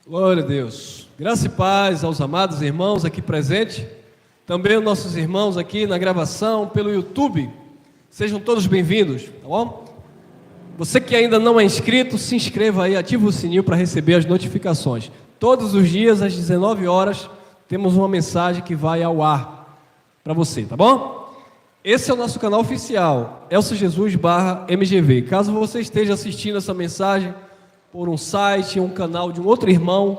Glória a Deus. Graça e paz aos amados irmãos aqui presentes, também aos nossos irmãos aqui na gravação pelo YouTube. Sejam todos bem-vindos, tá bom? Você que ainda não é inscrito, se inscreva aí, ativa o sininho para receber as notificações. Todos os dias, às 19 horas, temos uma mensagem que vai ao ar para você, tá bom? Esse é o nosso canal oficial, ElcioJesus/MGV. Caso você esteja assistindo essa mensagem por um site, um canal de um outro irmão,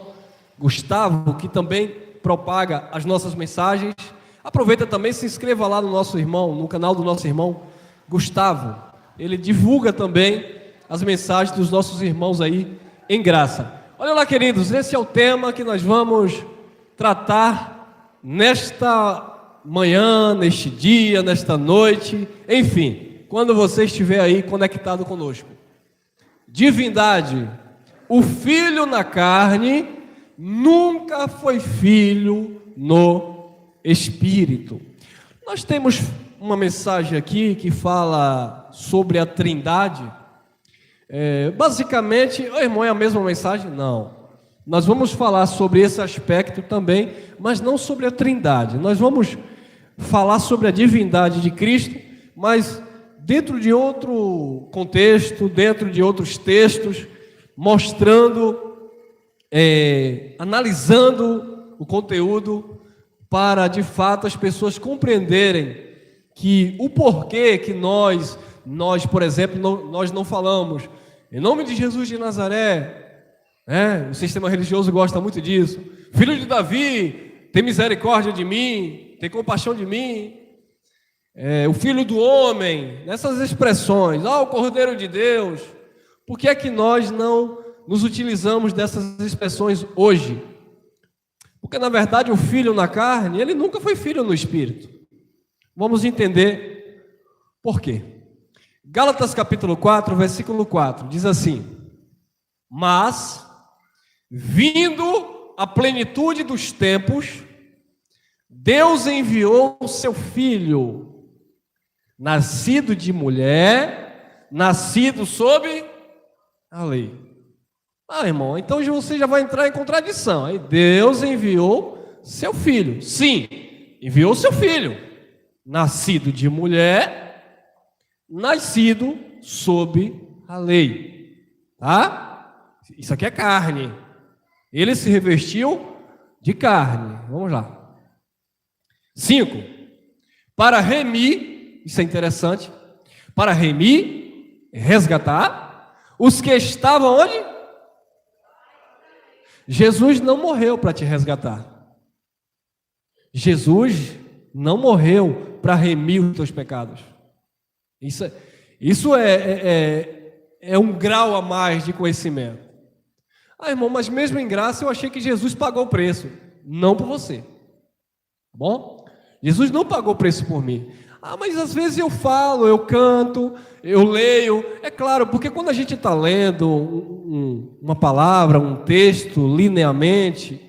Gustavo, que também propaga as nossas mensagens, aproveita também, se inscreva lá no nosso irmão, no canal do nosso irmão Gustavo. Ele divulga também as mensagens dos nossos irmãos aí em graça. Olha lá, queridos, esse é o tema que nós vamos tratar nesta manhã, neste dia, nesta noite, enfim, quando você estiver aí conectado conosco. Divindade. O filho na carne nunca foi filho no espírito. Nós temos uma mensagem aqui que fala sobre a Trindade. Basicamente, irmão, é a mesma mensagem? Não. Nós vamos falar sobre esse aspecto também, mas não sobre a Trindade. Nós vamos falar sobre a divindade de Cristo, mas dentro de outro contexto, dentro de outros textos, mostrando, analisando o conteúdo para, de fato, as pessoas compreenderem que o porquê que nós, por exemplo, nós não falamos em nome de Jesus de Nazaré, o sistema religioso gosta muito disso. Filho de Davi, tem misericórdia de mim, tem compaixão de mim. O filho do homem, nessas expressões, o Cordeiro de Deus. Por que é que nós não nos utilizamos dessas expressões hoje? Porque na verdade o filho na carne, ele nunca foi filho no espírito. Vamos entender por quê. Gálatas capítulo 4, versículo 4, diz assim: mas, vindo a plenitude dos tempos, Deus enviou o seu filho, nascido de mulher, nascido sob a lei. Irmão, então você já vai entrar em contradição. Aí Deus enviou seu filho. Sim, enviou seu filho, nascido de mulher, nascido sob a lei. Tá? Isso aqui é carne. Ele se revestiu de carne. Vamos lá. 5. Para remir, isso é interessante, para remir, resgatar, os que estavam onde? Jesus não morreu para te resgatar. Jesus não morreu para remir os teus pecados. Isso é um grau a mais de conhecimento. Irmão, mas mesmo em graça eu achei que Jesus pagou o preço. Não por você. Tá bom? Jesus não pagou o preço por mim. Mas às vezes eu falo, eu canto, eu leio. É claro, porque quando a gente está lendo uma palavra, um texto, linearmente,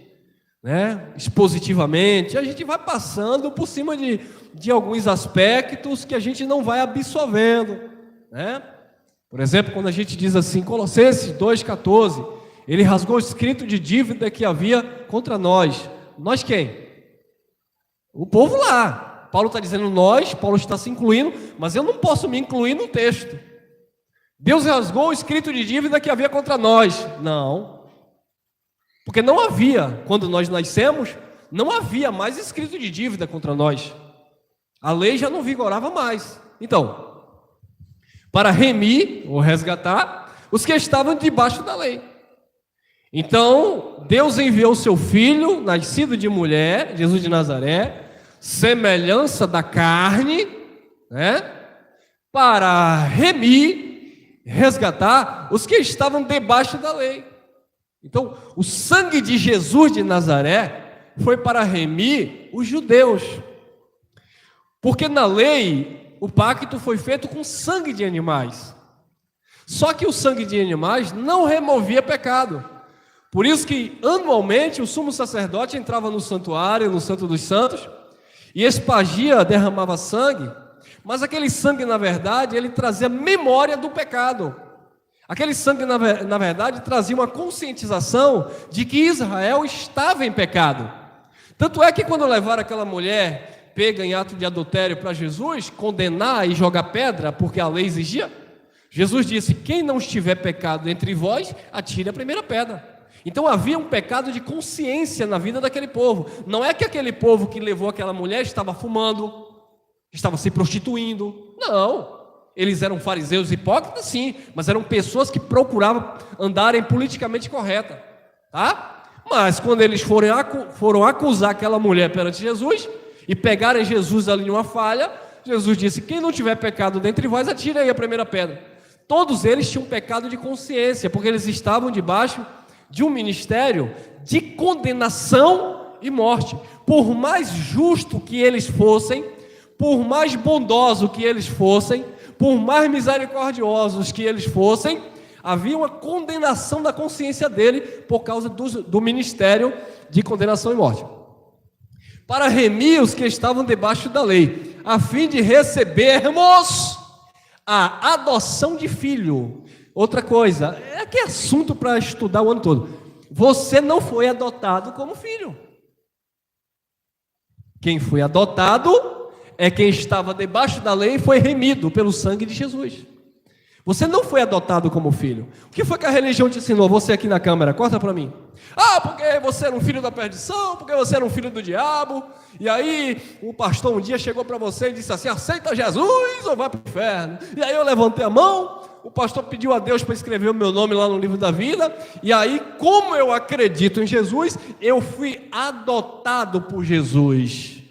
expositivamente, a gente vai passando por cima de alguns aspectos que a gente não vai absorvendo. Por exemplo, quando a gente diz assim, Colossenses 2,14, ele rasgou o escrito de dívida que havia contra nós. Nós quem? O povo lá. Paulo está dizendo nós, Paulo está se incluindo, mas eu não posso me incluir no texto. Deus rasgou o escrito de dívida que havia contra nós. Não. Porque não havia, quando nós nascemos, não havia mais escrito de dívida contra nós. A lei já não vigorava mais. Então, para remir ou resgatar os que estavam debaixo da lei. Então, Deus enviou o seu filho, nascido de mulher, Jesus de Nazaré, semelhança da carne, para remir, resgatar os que estavam debaixo da lei. Então, o sangue de Jesus de Nazaré foi para remir os judeus. Porque na lei, o pacto foi feito com sangue de animais. Só que o sangue de animais não removia pecado. Por isso que, anualmente, o sumo sacerdote entrava no santuário, no Santo dos Santos, e espargia, derramava sangue, mas aquele sangue, na verdade, ele trazia memória do pecado. Aquele sangue, na verdade, trazia uma conscientização de que Israel estava em pecado. Tanto é que quando levaram aquela mulher pega em ato de adultério para Jesus, condenar e jogar pedra, porque a lei exigia, Jesus disse: quem não estiver pecado entre vós, atire a primeira pedra. Então havia um pecado de consciência na vida daquele povo. Não é que aquele povo que levou aquela mulher estava fumando, estava se prostituindo. Não. Eles eram fariseus hipócritas, sim, mas eram pessoas que procuravam andarem politicamente correta, tá? Mas quando eles foram acusar aquela mulher perante Jesus e pegarem Jesus ali numa falha, Jesus disse: quem não tiver pecado dentre vós, atire aí a primeira pedra. Todos eles tinham pecado de consciência, porque eles estavam debaixo de um ministério de condenação e morte. Por mais justo que eles fossem, por mais bondoso que eles fossem, por mais misericordiosos que eles fossem, havia uma condenação da consciência dele por causa do ministério de condenação e morte. Para remir os que estavam debaixo da lei, a fim de recebermos a adoção de filho. Outra coisa, é que é assunto para estudar o ano todo. Você não foi adotado como filho. Quem foi adotado é quem estava debaixo da lei e foi remido pelo sangue de Jesus. Você não foi adotado como filho. O que foi que a religião te ensinou? Você aqui na câmera, corta para mim. Porque você era um filho da perdição, porque você era um filho do diabo. E aí o pastor um dia chegou para você e disse assim: aceita Jesus ou vai para o inferno. E aí eu levantei a mão, o pastor pediu a Deus para escrever o meu nome lá no livro da vida. E aí, como eu acredito em Jesus, eu fui adotado por Jesus.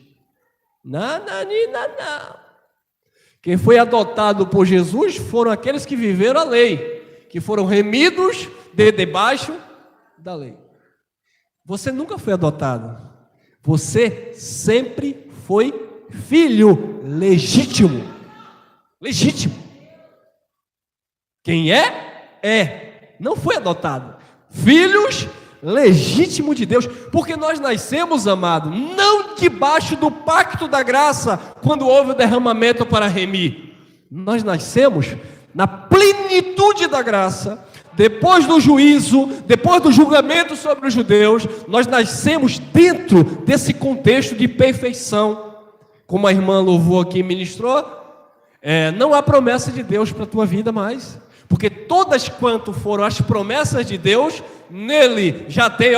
Não. Quem foi adotado por Jesus foram aqueles que viveram a lei, que foram remidos debaixo da lei. Você nunca foi adotado. Você sempre foi filho legítimo. Legítimo. Quem é. Não foi adotado. Filhos legítimo de Deus, porque nós nascemos, amado, não debaixo do pacto da graça, quando houve o derramamento para remir. Nós nascemos na plenitude da graça, depois do juízo, depois do julgamento sobre os judeus. Nós nascemos dentro desse contexto de perfeição. Como a irmã louvou aqui, ministrou, não há promessa de Deus para a tua vida mais, porque todas quanto foram as promessas de Deus, nele já tem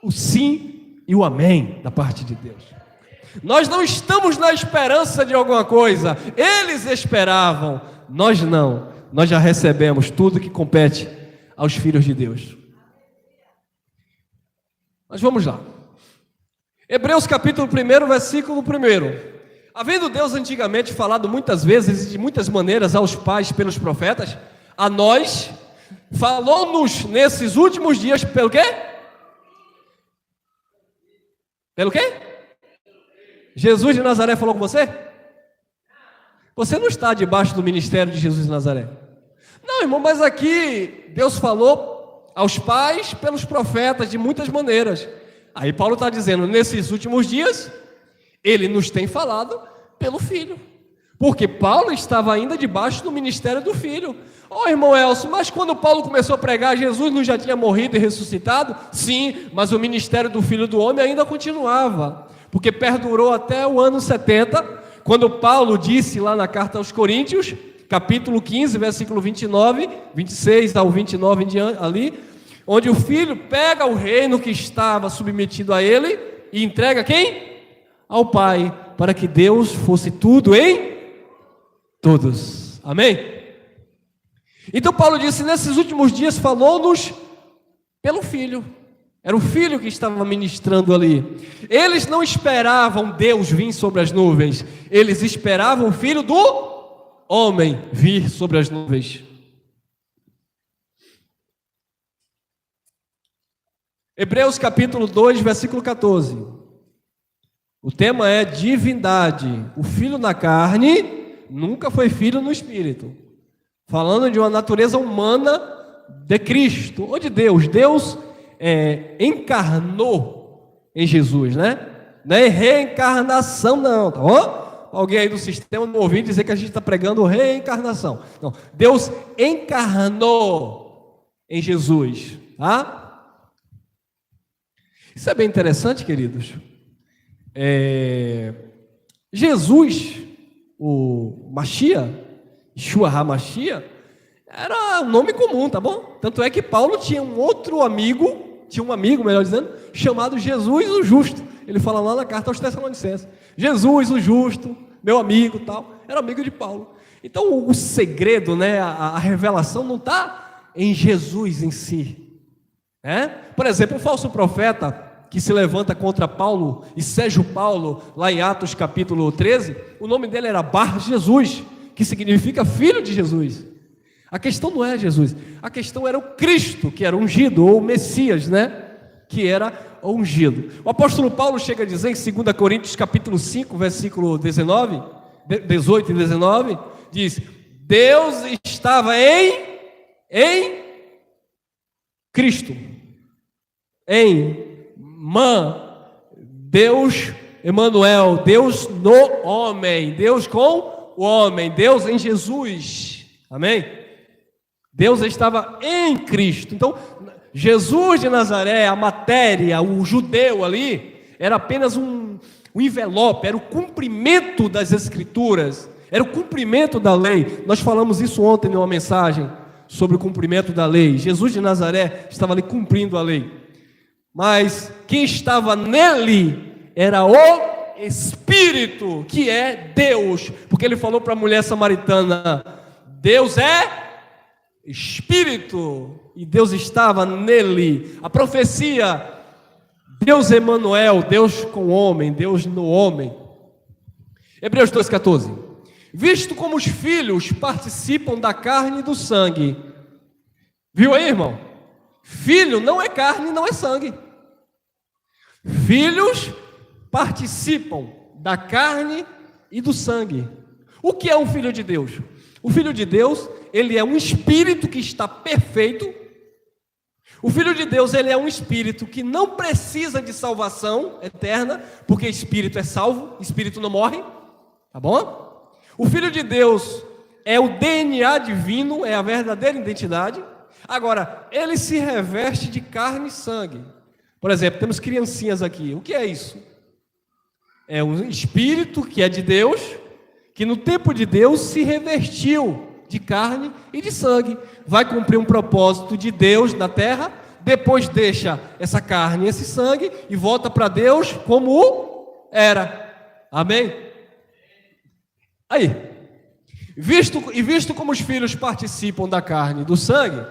o sim e o amém da parte de Deus. Nós não estamos na esperança de alguma coisa, eles esperavam, nós não. Nós já recebemos tudo que compete aos filhos de Deus. Mas vamos lá. Hebreus capítulo 1, versículo 1. Havendo Deus antigamente falado muitas vezes e de muitas maneiras aos pais pelos profetas, a nós falou-nos nesses últimos dias pelo quê? Pelo quê? Jesus de Nazaré falou com você? Você não está debaixo do ministério de Jesus de Nazaré. Não, irmão, mas aqui Deus falou aos pais pelos profetas de muitas maneiras. Aí Paulo está dizendo, nesses últimos dias, ele nos tem falado pelo Filho. Porque Paulo estava ainda debaixo do ministério do Filho. Irmão Elcio, mas quando Paulo começou a pregar, Jesus não já tinha morrido e ressuscitado? Sim, mas o ministério do Filho do Homem ainda continuava. Porque perdurou até o ano 70, quando Paulo disse lá na carta aos Coríntios, capítulo 15, versículo 29, 26 ao 29 ali, onde o Filho pega o reino que estava submetido a ele e entrega quem? Ao Pai, para que Deus fosse tudo em todos. Amém? Então Paulo disse, nesses últimos dias falou-nos pelo Filho. Era o Filho que estava ministrando ali. Eles não esperavam Deus vir sobre as nuvens, eles esperavam o Filho do homem vir sobre as nuvens. Hebreus capítulo 2, versículo 14. O tema é divindade. O filho na carne nunca foi filho no espírito. Falando de uma natureza humana de Cristo, ou de Deus. Deus encarnou em Jesus, né? Não é reencarnação não, tá bom? alguém aí do sistema não ouvir dizer que a gente está pregando reencarnação. Não, Deus encarnou em Jesus, tá? Isso é bem interessante, queridos. Jesus, o Mashiach, Yeshua HaMashiach, era um nome comum, tá bom? Tanto é que Paulo tinha um amigo, melhor dizendo, chamado Jesus o Justo. Ele fala lá na carta aos Tessalonicenses. Jesus o Justo, meu amigo, tal, era amigo de Paulo. Então o segredo, né, a revelação não está em Jesus em si, né? Por exemplo, o falso profeta que se levanta contra Paulo e Sérgio Paulo, lá em Atos capítulo 13, o nome dele era Bar Jesus, que significa filho de Jesus. A questão não é Jesus, a questão era o Cristo, que era ungido, ou o Messias, né? Que era ungido. O apóstolo Paulo chega a dizer em 2 Coríntios capítulo 5, versículo 18 e 19, diz: Deus estava em Cristo, Deus Emanuel, Deus no homem, Deus com o homem, Deus em Jesus, amém? Deus estava em Cristo. Então, Jesus de Nazaré, a matéria, o judeu ali, era apenas um envelope, era o cumprimento das Escrituras, era o cumprimento da lei. Nós falamos isso ontem em uma mensagem sobre o cumprimento da lei. Jesus de Nazaré estava ali cumprindo a lei. Mas quem estava nele era o Espírito, que é Deus, porque ele falou para a mulher samaritana: Deus é Espírito, e Deus estava nele. A profecia, Deus Emanuel, Deus com o homem, Deus no homem. Hebreus 2,14. Visto como os filhos participam da carne e do sangue. Viu aí, irmão? Filho não é carne, não é sangue. Filhos participam da carne e do sangue. O que é um filho de Deus? O filho de Deus, ele é um espírito que está perfeito. O filho de Deus, ele é um espírito que não precisa de salvação eterna, porque espírito é salvo, espírito não morre, tá bom? O filho de Deus é o DNA divino, é a verdadeira identidade. Agora, ele se reveste de carne e sangue. Por exemplo, temos criancinhas aqui. O que é isso? É um espírito que é de Deus, que no tempo de Deus se revestiu de carne e de sangue, vai cumprir um propósito de Deus na terra, depois deixa essa carne e esse sangue e volta para Deus como era. Amém? Aí, visto como os filhos participam da carne e do sangue,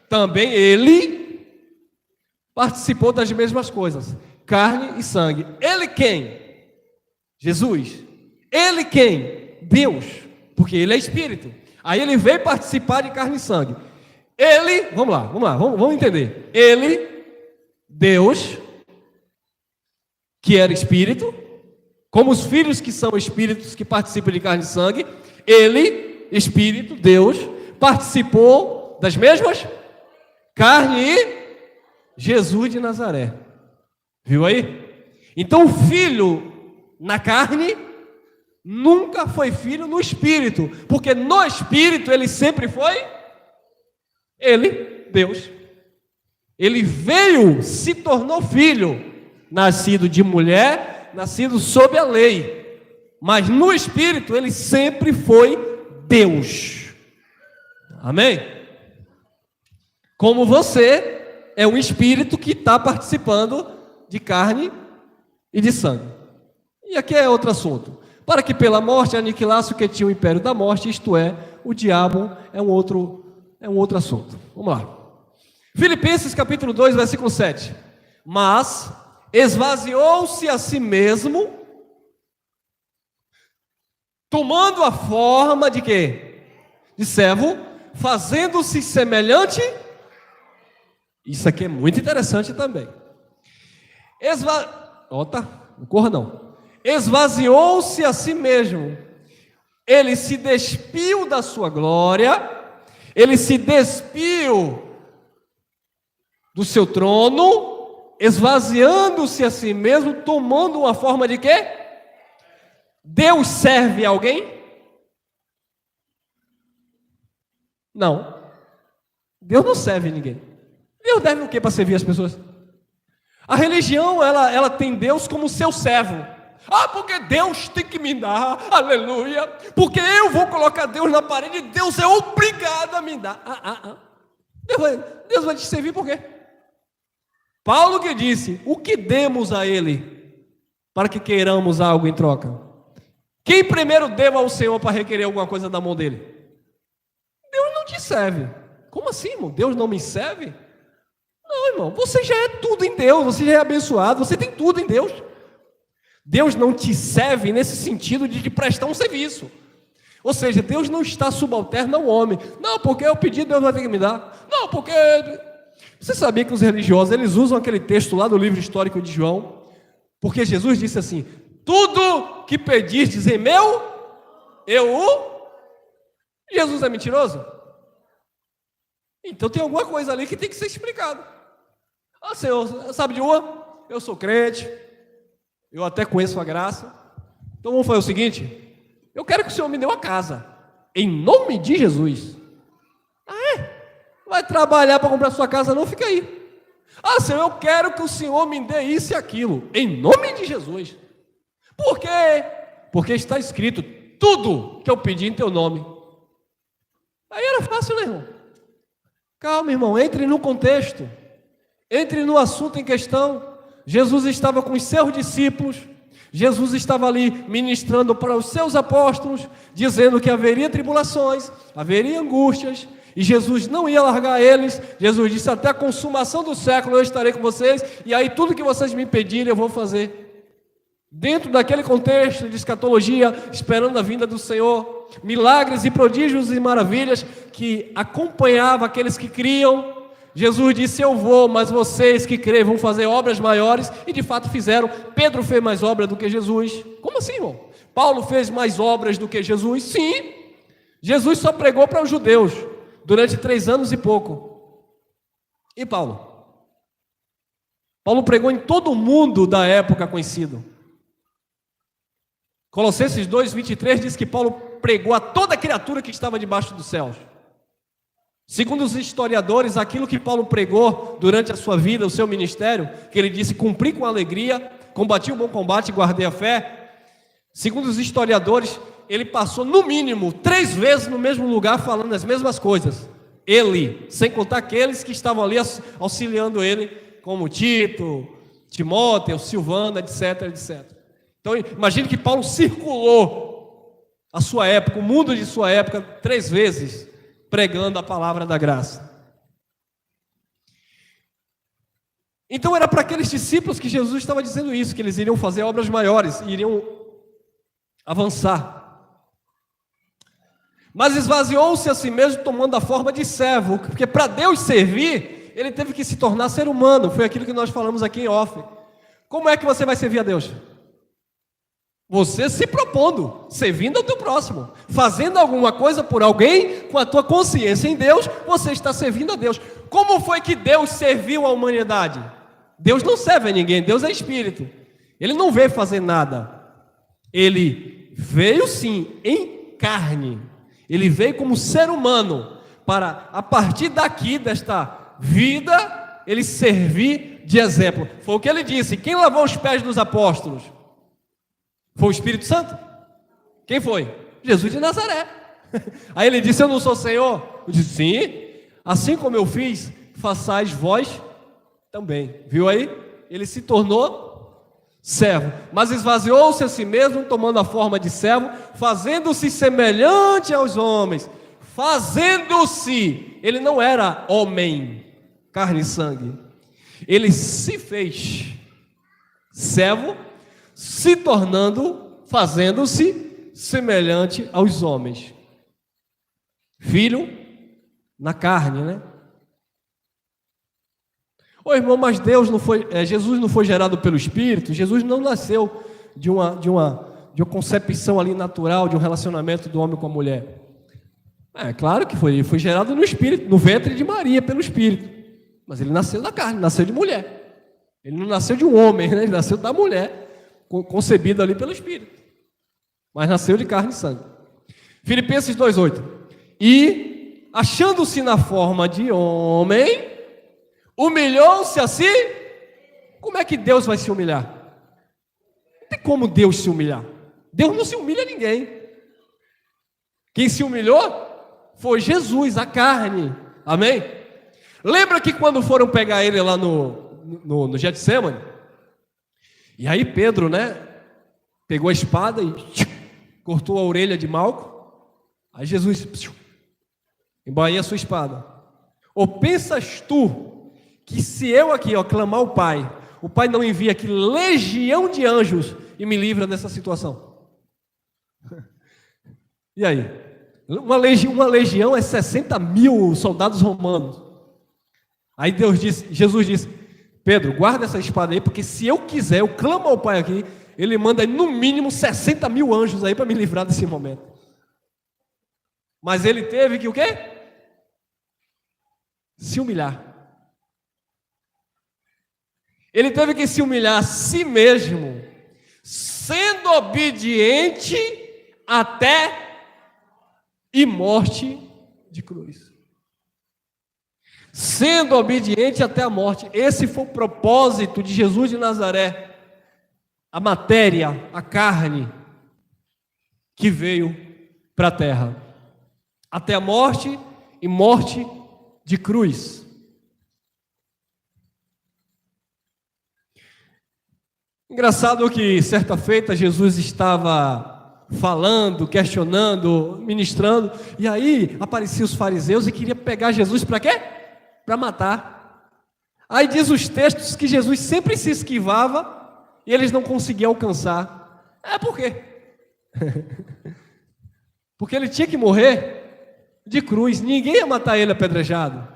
também ele participou das mesmas coisas, carne e sangue. Ele quem? Jesus. Ele quem? Deus, porque ele é espírito. Aí ele veio participar de carne e sangue. Ele, vamos entender. Ele, Deus, que era espírito, como os filhos que são espíritos que participam de carne e sangue, ele, espírito, Deus, participou das mesmas carne e Jesus de Nazaré. Viu aí? Então o filho na carne nunca foi filho no espírito, porque no espírito ele sempre foi ele, Deus. Ele veio, se tornou filho, nascido de mulher, nascido sob a lei, mas no espírito ele sempre foi Deus. Amém? Como você é um espírito que está participando de carne e de sangue. E aqui é outro assunto. Para que pela morte aniquilasse o que tinha o império da morte, isto é, o diabo, é um outro assunto. Vamos lá. Filipenses capítulo 2, versículo 7. Mas esvaziou-se a si mesmo, tomando a forma de quê? De servo, fazendo-se semelhante. Isso aqui é muito interessante também. Não corra não. Esvaziou-se a si mesmo. Ele se despiu da sua glória, ele se despiu do seu trono, esvaziando-se a si mesmo, tomando uma forma de quê? Deus serve alguém? Não. Deus não serve ninguém. Deus deve o que para servir as pessoas? A religião, ela tem Deus como seu servo. Porque Deus tem que me dar, aleluia. Porque eu vou colocar Deus na parede e Deus é obrigado a me dar. Deus vai te servir por quê? Paulo que disse, o que demos a Ele para que queiramos algo em troca? Quem primeiro deu ao Senhor para requerer alguma coisa da mão dele? Deus não te serve. Como assim, irmão? Deus não me serve? Não, irmão, você já é tudo em Deus, você já é abençoado, você tem tudo em Deus. Deus não te serve nesse sentido de te prestar um serviço. Ou seja, Deus não está subalterno ao homem. Não, porque eu pedi, Deus vai ter que me dar. Não, porque... Você sabia que os religiosos, eles usam aquele texto lá do livro histórico de João? Porque Jesus disse assim, tudo que pedistes em meu, eu o... Jesus é mentiroso? Então tem alguma coisa ali que tem que ser explicado. Senhor, sabe de uma? Eu sou crente, eu até conheço a graça. Então vamos fazer o seguinte, eu quero que o Senhor me dê uma casa, em nome de Jesus. Vai trabalhar para comprar sua casa não? Fica aí. Senhor, eu quero que o Senhor me dê isso e aquilo, em nome de Jesus. Por quê? Porque está escrito, tudo que eu pedi em teu nome. Aí era fácil, né, irmão? Calma, irmão, entre no contexto, entre no assunto em questão. Jesus estava com os seus discípulos, Jesus estava ali ministrando para os seus apóstolos, dizendo que haveria tribulações, haveria angústias, e Jesus não ia largar eles. Jesus disse, até a consumação do século eu estarei com vocês, e aí tudo que vocês me pedirem eu vou fazer. Dentro daquele contexto de escatologia, esperando a vinda do Senhor, milagres e prodígios e maravilhas que acompanhavam aqueles que criam. Jesus disse, eu vou, mas vocês que creem vão fazer obras maiores, e de fato fizeram. Pedro fez mais obras do que Jesus. Como assim, irmão? Paulo fez mais obras do que Jesus? Sim. Jesus só pregou para os judeus durante 3 anos e pouco. E Paulo? Paulo pregou em todo o mundo da época conhecido. Colossenses 2:23 diz que Paulo pregou a toda criatura que estava debaixo dos céus. Segundo os historiadores, aquilo que Paulo pregou durante a sua vida, o seu ministério, que ele disse, cumpri com alegria, combati o bom combate e guardei a fé. Segundo os historiadores, ele passou no mínimo 3 vezes no mesmo lugar falando as mesmas coisas. Ele, sem contar aqueles que estavam ali auxiliando ele, como Tito, Timóteo, Silvano, etc, etc. Então imagine que Paulo circulou a sua época, o mundo de sua época, 3 vezes, pregando a palavra da graça. Então era para aqueles discípulos que Jesus estava dizendo isso, que eles iriam fazer obras maiores, iriam avançar. Mas esvaziou-se a si mesmo, tomando a forma de servo, porque para Deus servir, ele teve que se tornar ser humano. Foi aquilo que nós falamos aqui em off. Como é que você vai servir a Deus? Você se propondo, servindo ao teu próximo, fazendo alguma coisa por alguém, com a tua consciência em Deus, você está servindo a Deus. Como foi que Deus serviu a humanidade? Deus não serve a ninguém, Deus é Espírito. Ele não veio fazer nada. Ele veio sim, em carne. Ele veio como ser humano, para a partir daqui, desta vida, ele servir de exemplo. Foi o que ele disse, quem lavou os pés dos apóstolos? Foi o Espírito Santo? Quem foi? Jesus de Nazaré. Aí ele disse, eu não sou Senhor? Eu disse, sim, assim como eu fiz, façais vós também. Viu aí? Ele se tornou servo, mas esvaziou-se a si mesmo, tomando a forma de servo, fazendo-se semelhante aos homens. Fazendo-se, ele não era homem, carne e sangue. Ele se fez servo, se tornando, fazendo-se semelhante aos homens. Filho na carne, né? Ô irmão, mas Deus não foi, Jesus não foi gerado pelo Espírito. Jesus não nasceu de uma concepção ali natural, de um relacionamento do homem com a mulher. Claro que foi, ele foi gerado no Espírito, no ventre de Maria, pelo Espírito. Mas ele nasceu da carne, nasceu de mulher. Ele não nasceu de um homem, né? Ele nasceu da mulher, concebido ali pelo Espírito. mas nasceu de carne e sangue. Filipenses 2,8. E, achando-se na forma de homem, humilhou-se a si. Como é que Deus vai se humilhar? Não tem como Deus se humilhar. Deus não se humilha a ninguém. Quem se humilhou foi Jesus, a carne. Amém? Lembra que quando foram pegar ele lá no Getsemane? E aí Pedro, pegou a espada e cortou a orelha de Malco. Aí Jesus embainha a sua espada. Ou pensas tu que se eu aqui, clamar ao Pai, o Pai não envia aqui legião de anjos e me livra dessa situação? E aí? Uma legião é 60 mil soldados romanos. Aí Jesus disse, Pedro, guarda essa espada aí, porque se eu quiser, eu clamo ao Pai aqui, Ele manda no mínimo 60 mil anjos aí para me livrar desse momento. Mas ele teve que o quê? Se humilhar. Ele teve que se humilhar a si mesmo, sendo obediente até e morte de cruz. Sendo obediente até a morte. Esse foi o propósito de Jesus de Nazaré. A matéria, a carne, que veio para a terra. Até a morte e morte de cruz. Engraçado que certa feita Jesus estava falando, questionando, ministrando, e aí apareciam os fariseus e queria pegar Jesus para quê? Para matar. Aí diz os textos que Jesus sempre se esquivava e eles não conseguiam alcançar. Por quê? Porque ele tinha que morrer de cruz. Ninguém ia matar ele apedrejado.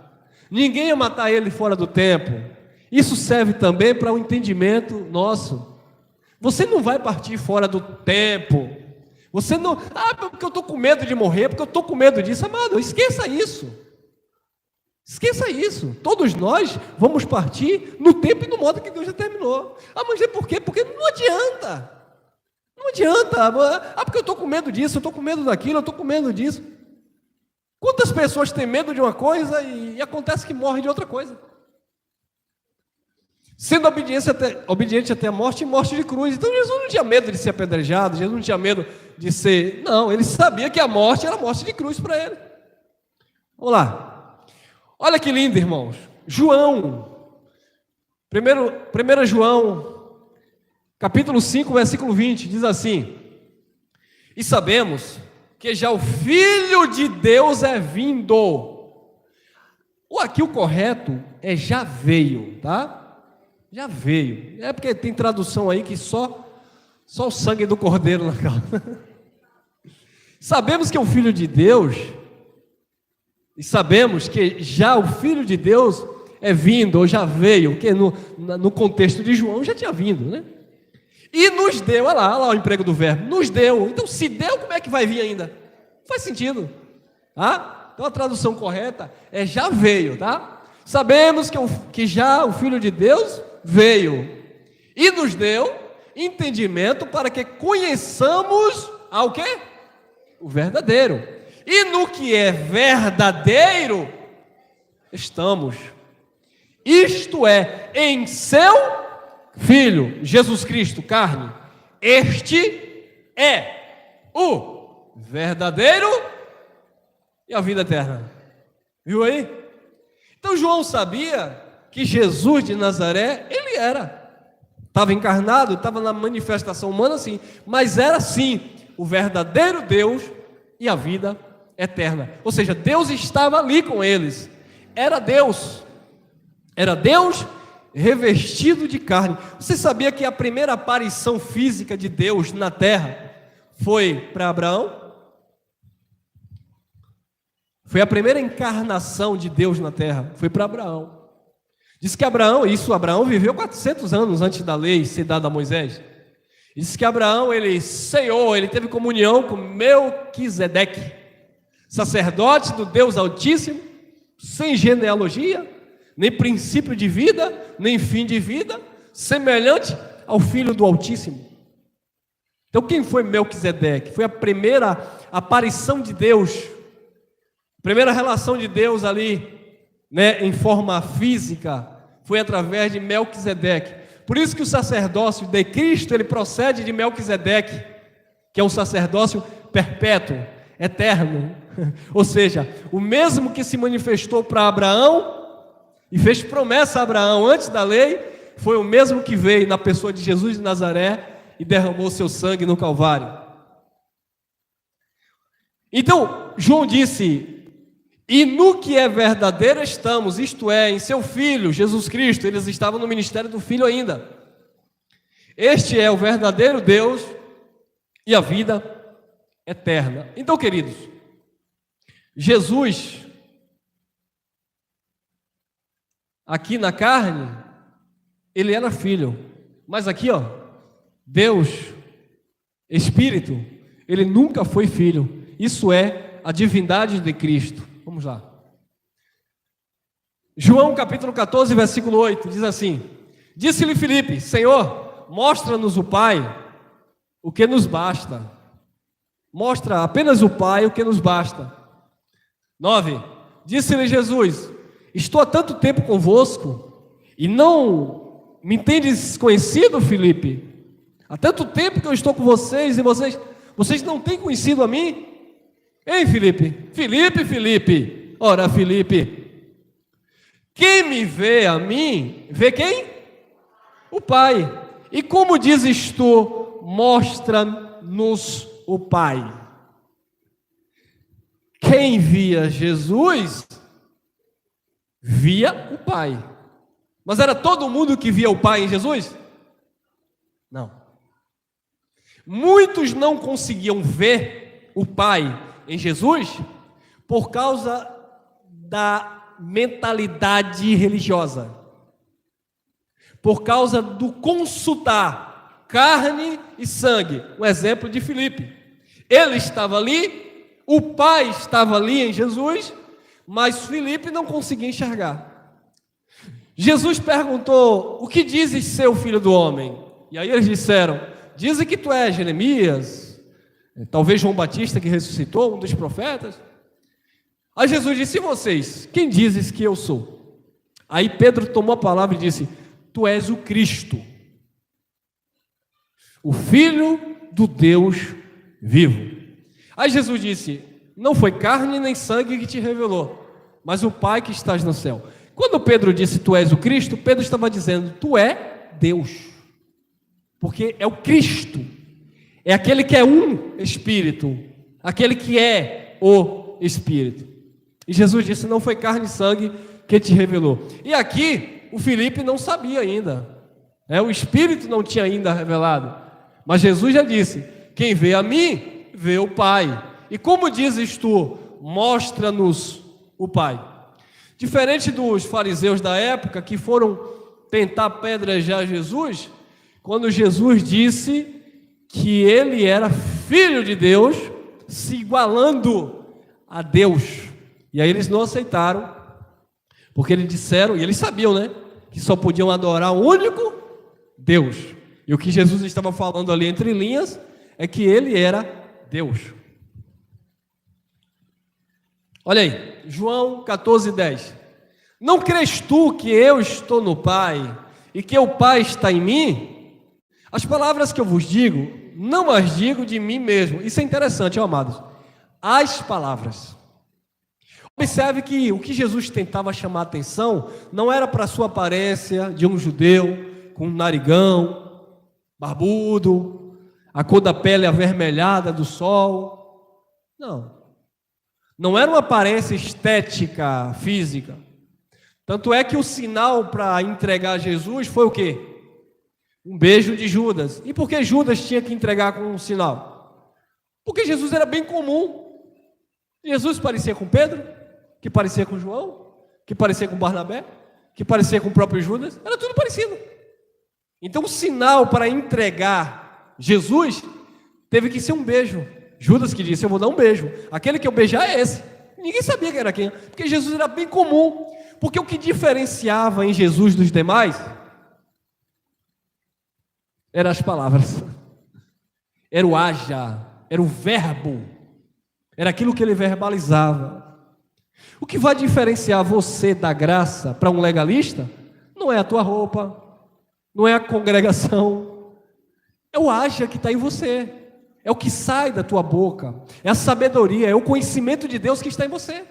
Ninguém ia matar ele fora do templo. Isso serve também para o entendimento nosso. Você não vai partir fora do templo. Você não... porque eu estou com medo de morrer, porque eu estou com medo disso. Amado, esqueça isso. Esqueça isso. Todos nós vamos partir no tempo e no modo que Deus determinou. Mas é por quê? Porque não adianta. Não adianta. Porque eu estou com medo disso, eu estou com medo daquilo, eu estou com medo disso. Quantas pessoas têm medo de uma coisa e acontece que morrem de outra coisa? Sendo obediente até a morte e morte de cruz. Então Jesus não tinha medo de ser apedrejado, Jesus não tinha medo de ser... Não, ele sabia que a morte era morte de cruz para ele. Vamos lá. Olha que lindo, irmãos. João. 1 João, capítulo 5, versículo 20, diz assim: e sabemos que já o Filho de Deus é vindo. Aqui o correto é já veio, tá? Já veio. É porque tem tradução aí que só o sangue do cordeiro na calça. Sabemos que é o Filho de Deus, e sabemos que já o Filho de Deus é vindo, ou já veio, porque no contexto de João já tinha vindo, né? E nos deu, olha lá o emprego do verbo, nos deu. Então se deu, como é que vai vir ainda? Não faz sentido, tá? Então a tradução correta é já veio, tá? Sabemos que já o Filho de Deus veio e nos deu entendimento para que conheçamos ao quê? O verdadeiro. E no que é verdadeiro estamos. Isto é, em seu Filho, Jesus Cristo, carne. Este é o verdadeiro e a vida eterna. Viu aí? Então João sabia que Jesus de Nazaré, ele estava encarnado, estava na manifestação humana, sim, mas era sim o verdadeiro Deus e a vida eterna. Ou seja, Deus estava ali com eles. Era Deus revestido de carne. Você sabia que a primeira aparição física de Deus na terra foi para Abraão? Foi a primeira encarnação de Deus na terra, foi para Abraão. Diz que Abraão viveu 400 anos antes da lei ser dada a Moisés. Diz que Abraão, ele ceiou, ele teve comunhão com Melquisedeque, sacerdote do Deus Altíssimo, sem genealogia, nem princípio de vida, nem fim de vida, semelhante ao Filho do Altíssimo. Então quem foi Melquisedeque? Foi a primeira aparição de Deus, a primeira relação de Deus ali, né, em forma física, foi através de Melquisedeque. Por isso que o sacerdócio de Cristo, ele procede de Melquisedeque, que é um sacerdócio perpétuo, eterno. Ou seja, o mesmo que se manifestou para Abraão e fez promessa a Abraão antes da lei, foi o mesmo que veio na pessoa de Jesus de Nazaré e derramou seu sangue no Calvário. Então, João disse: e no que é verdadeiro estamos, isto é, em seu Filho, Jesus Cristo. Eles estavam no ministério do Filho ainda. Este é o verdadeiro Deus e a vida eterna. Então, queridos, Jesus, aqui na carne, ele era filho. Mas aqui, ó, Deus, Espírito, ele nunca foi filho. Isso é a divindade de Cristo. Vamos lá. João capítulo 14, versículo 8, diz assim: disse-lhe Filipe: Senhor, mostra-nos o Pai, o que nos basta. Mostra apenas o Pai, o que nos basta. 9. Disse-lhe Jesus: estou há tanto tempo convosco, e não me tendes conhecido, Filipe? Há tanto tempo que eu estou com vocês, e vocês não têm conhecido a mim? Ei, Filipe, Filipe, ora, Filipe, quem me vê a mim, vê quem? O Pai. E como dizes tu, mostra-nos o Pai. Quem via Jesus, via o Pai. Mas era todo mundo que via o Pai em Jesus? Não. Muitos não conseguiam ver o Pai em Jesus por causa da mentalidade religiosa, por causa do consultar carne e sangue. Um exemplo de Filipe: ele estava ali, o Pai estava ali em Jesus, mas Filipe não conseguia enxergar. Jesus perguntou: o que dizes ser o filho do homem? E aí eles disseram: dizem que tu és Jeremias, talvez João Batista que ressuscitou, um dos profetas. Aí Jesus disse: e vocês, quem dizes que eu sou? Aí Pedro tomou a palavra e disse: tu és o Cristo, o Filho do Deus vivo. Aí Jesus disse: não foi carne nem sangue que te revelou, mas o Pai que estás no céu. Quando Pedro disse tu és o Cristo, Pedro estava dizendo: tu é Deus, porque é o Cristo, é aquele que é um Espírito, aquele que é o Espírito. E Jesus disse: não foi carne e sangue que te revelou. E aqui o Filipe não sabia ainda, o Espírito não tinha ainda revelado, mas Jesus já disse: quem vê a mim, vê o Pai. E como dizes tu, mostra-nos o Pai. Diferente dos fariseus da época que foram tentar apedrejar Jesus, quando Jesus disse que ele era filho de Deus, se igualando a Deus. E aí eles não aceitaram, porque eles disseram, e eles sabiam, que só podiam adorar o único Deus. E o que Jesus estava falando ali entre linhas é que ele era Deus. Olha aí, João 14:10. Não crês tu que eu estou no Pai e que o Pai está em mim? As palavras que eu vos digo, não as digo de mim mesmo. Isso é interessante, amados. As palavras. Observe que o que Jesus tentava chamar a atenção não era para a sua aparência de um judeu com um narigão, barbudo, a cor da pele avermelhada do sol. Não. Não era uma aparência estética, física. Tanto é que o sinal para entregar Jesus foi o quê? Um beijo de Judas. E por que Judas tinha que entregar com um sinal? Porque Jesus era bem comum. Jesus parecia com Pedro, que parecia com João, que parecia com Barnabé, que parecia com o próprio Judas. Era tudo parecido. Então o sinal para entregar Jesus teve que ser um beijo. Judas que disse: eu vou dar um beijo. Aquele que eu beijar é esse. Ninguém sabia que era quem. Porque Jesus era bem comum. Porque o que diferenciava em Jesus dos demais eram as palavras. era o haja, era o verbo, era aquilo que ele verbalizava. O que vai diferenciar você da graça para um legalista não é a tua roupa, não é a congregação, é o haja que está em você, é o que sai da tua boca, é a sabedoria, é o conhecimento de Deus que está em você.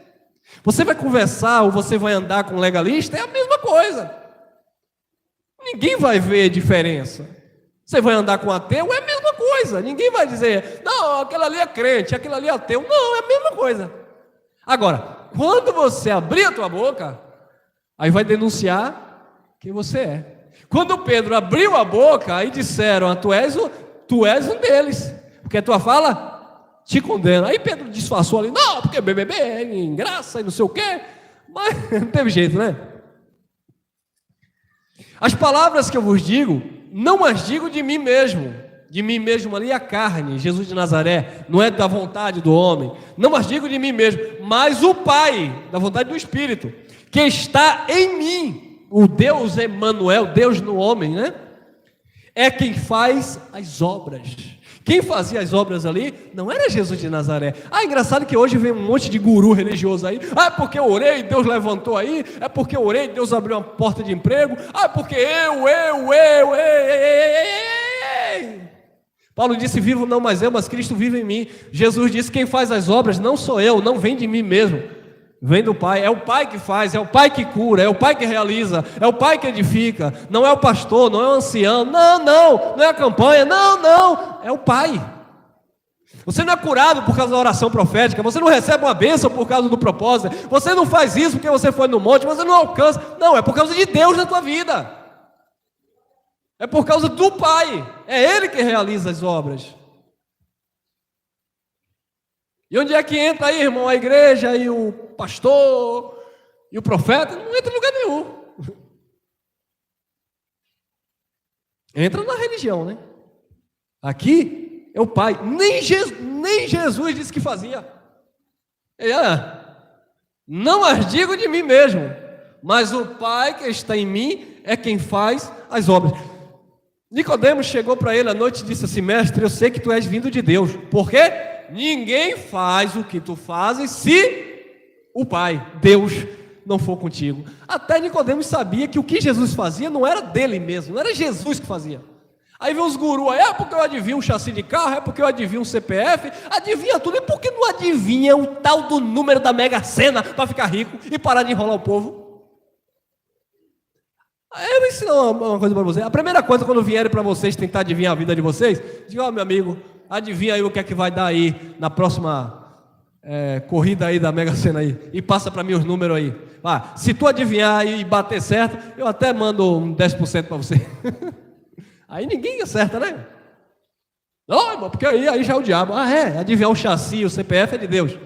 Você vai conversar ou você vai andar com um legalista, é a mesma coisa. Ninguém vai ver diferença. Você vai andar com um ateu, é a mesma coisa. Ninguém vai dizer, não, aquele ali é crente, aquele ali é ateu. Não, é a mesma coisa. Agora, quando você abrir a tua boca, aí vai denunciar quem você é. Quando Pedro abriu a boca, aí disseram, tu és um deles, porque a tua fala te condena. Aí Pedro disfarçou ali, não, porque BBB é em graça e não sei o quê, mas não teve jeito, né? As palavras que eu vos digo, não as digo de mim mesmo ali é a carne, Jesus de Nazaré, não é da vontade do homem, não as digo de mim mesmo, mas o Pai, da vontade do Espírito, que está em mim, o Deus Emanuel, Deus no homem, né? É quem faz as obras. Quem fazia as obras ali não era Jesus de Nazaré. Engraçado que hoje vem um monte de guru religioso aí. É porque eu orei, Deus levantou aí. É porque eu orei, Deus abriu uma porta de emprego. É porque Paulo disse, vivo não mais eu, mas Cristo vive em mim. Jesus disse, quem faz as obras não sou eu, não vem de mim mesmo. Vem do Pai, é o Pai que faz, é o Pai que cura, é o Pai que realiza, é o Pai que edifica, não é o pastor, não é o ancião, não é a campanha, não, é o Pai. Você não é curado por causa da oração profética, você não recebe uma bênção por causa do propósito, você não faz isso porque você foi no monte, você não alcança, não, é por causa de Deus na tua vida, é por causa do Pai, é Ele que realiza as obras. E onde é que entra aí, irmão, a igreja e o pastor e o profeta? Não entra em lugar nenhum. Entra na religião, né? Aqui é o Pai. Nem Jesus disse que fazia. Não as digo de mim mesmo, mas o Pai que está em mim é quem faz as obras. Nicodemos chegou para ele à noite e disse assim, mestre, eu sei que tu és vindo de Deus. Por quê? Ninguém faz o que tu fazes se o Pai, Deus, não for contigo. Até Nicodemos sabia que o que Jesus fazia não era dele mesmo, não era Jesus que fazia. Aí vem os gurus aí, porque eu adivinho um chassi de carro, é porque eu adivinho um CPF, adivinha tudo, e por que não adivinha o tal do número da Mega Sena para ficar rico e parar de enrolar o povo? Eu vou ensinar uma coisa para vocês. A primeira coisa, quando vierem para vocês tentar adivinhar a vida de vocês, diga, meu amigo, adivinha aí o que é que vai dar aí na próxima corrida aí da Mega Sena aí, e passa para mim os números aí. Se tu adivinhar e bater certo, eu até mando um 10% para você. Aí ninguém acerta, né? Não, irmão, porque aí já é o diabo. Adivinhar o chassi, o CPF é de Deus.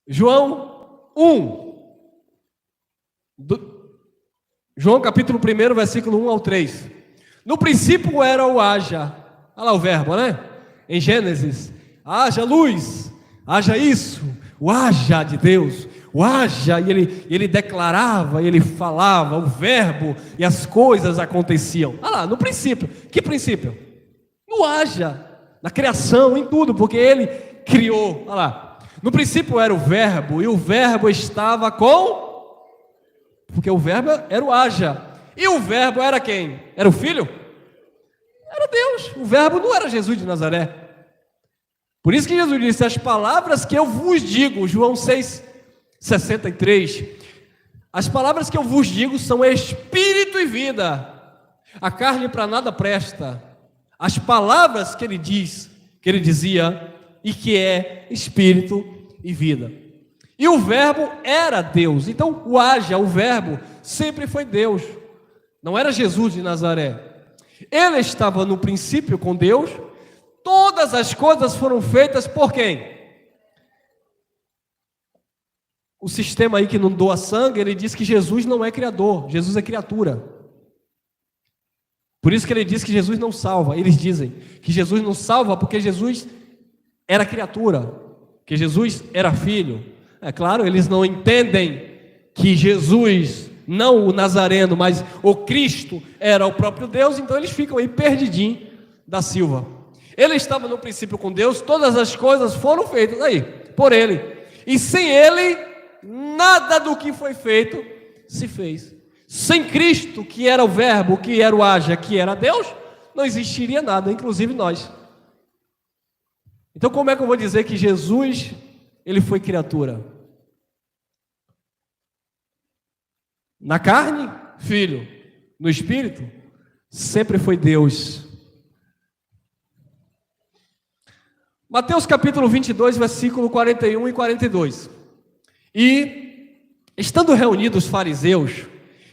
João 1. João capítulo 1, versículo 1 ao 3. No princípio era o haja. Olha lá o verbo, né? Em Gênesis. Haja luz, haja isso. O haja de Deus. O haja, e ele declarava, ele falava, o verbo, e as coisas aconteciam. Olha lá, no princípio. Que princípio? No haja, na criação, em tudo, porque ele criou. Olha lá. No princípio era o verbo, e o verbo estava com... Porque o verbo era o haja. E o verbo era quem? Era o Filho? Era Deus. O verbo não era Jesus de Nazaré. Por isso que Jesus disse, as palavras que eu vos digo, João 6,63, as palavras que eu vos digo são espírito e vida. A carne para nada presta. As palavras que ele diz, que ele dizia, e que é espírito e vida. E o verbo era Deus. Então o haja, o verbo, sempre foi Deus. Não era Jesus de Nazaré. Ele estava no princípio com Deus. Todas as coisas foram feitas por quem? O sistema aí que não doa sangue, ele diz que Jesus não é criador, Jesus é criatura. Por isso que ele diz que Jesus não salva. Eles dizem que Jesus não salva porque Jesus era criatura, que Jesus era filho. É claro, eles não entendem que Jesus não o Nazareno, mas o Cristo era o próprio Deus, então eles ficam aí perdidinhos da Silva. Ele estava no princípio com Deus, todas as coisas foram feitas aí, por Ele. E sem Ele, nada do que foi feito se fez. Sem Cristo, que era o Verbo, que era o Haja, que era Deus, não existiria nada, inclusive nós. Então como é que eu vou dizer que Jesus, Ele foi criatura? Na carne, filho. No espírito, sempre foi Deus. Mateus capítulo 22, versículo 41 e 42. E, estando reunidos os fariseus,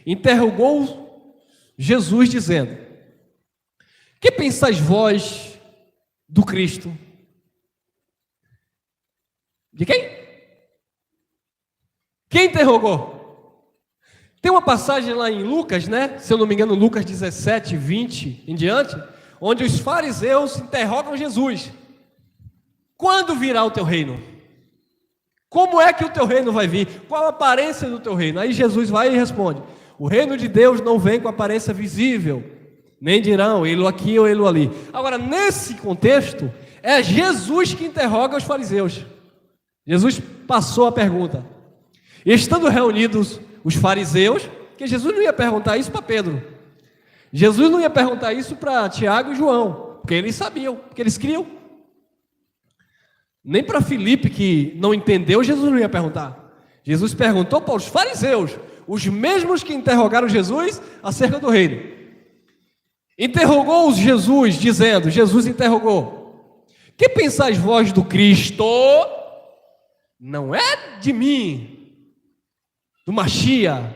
interrogou Jesus dizendo: que pensais vós do Cristo? De quem? Quem interrogou? Tem uma passagem lá em Lucas, né? Se eu não me engano, Lucas 17, 20 em diante, onde os fariseus interrogam Jesus: quando virá o teu reino? Como é que o teu reino vai vir? Qual a aparência do teu reino? Aí Jesus vai e responde: o reino de Deus não vem com aparência visível, nem dirão, ele aqui ou ele ali. Agora, nesse contexto, é Jesus que interroga os fariseus. Jesus passou a pergunta. E estando reunidos os fariseus, que Jesus não ia perguntar isso para Pedro. Jesus não ia perguntar isso para Tiago e João, porque eles sabiam, porque eles criam. Nem para Filipe, que não entendeu, Jesus não ia perguntar. Jesus perguntou para os fariseus, os mesmos que interrogaram Jesus acerca do reino. Interrogou-os Jesus, dizendo, Jesus interrogou: que pensais vós do Cristo? Não é de mim, do Machia,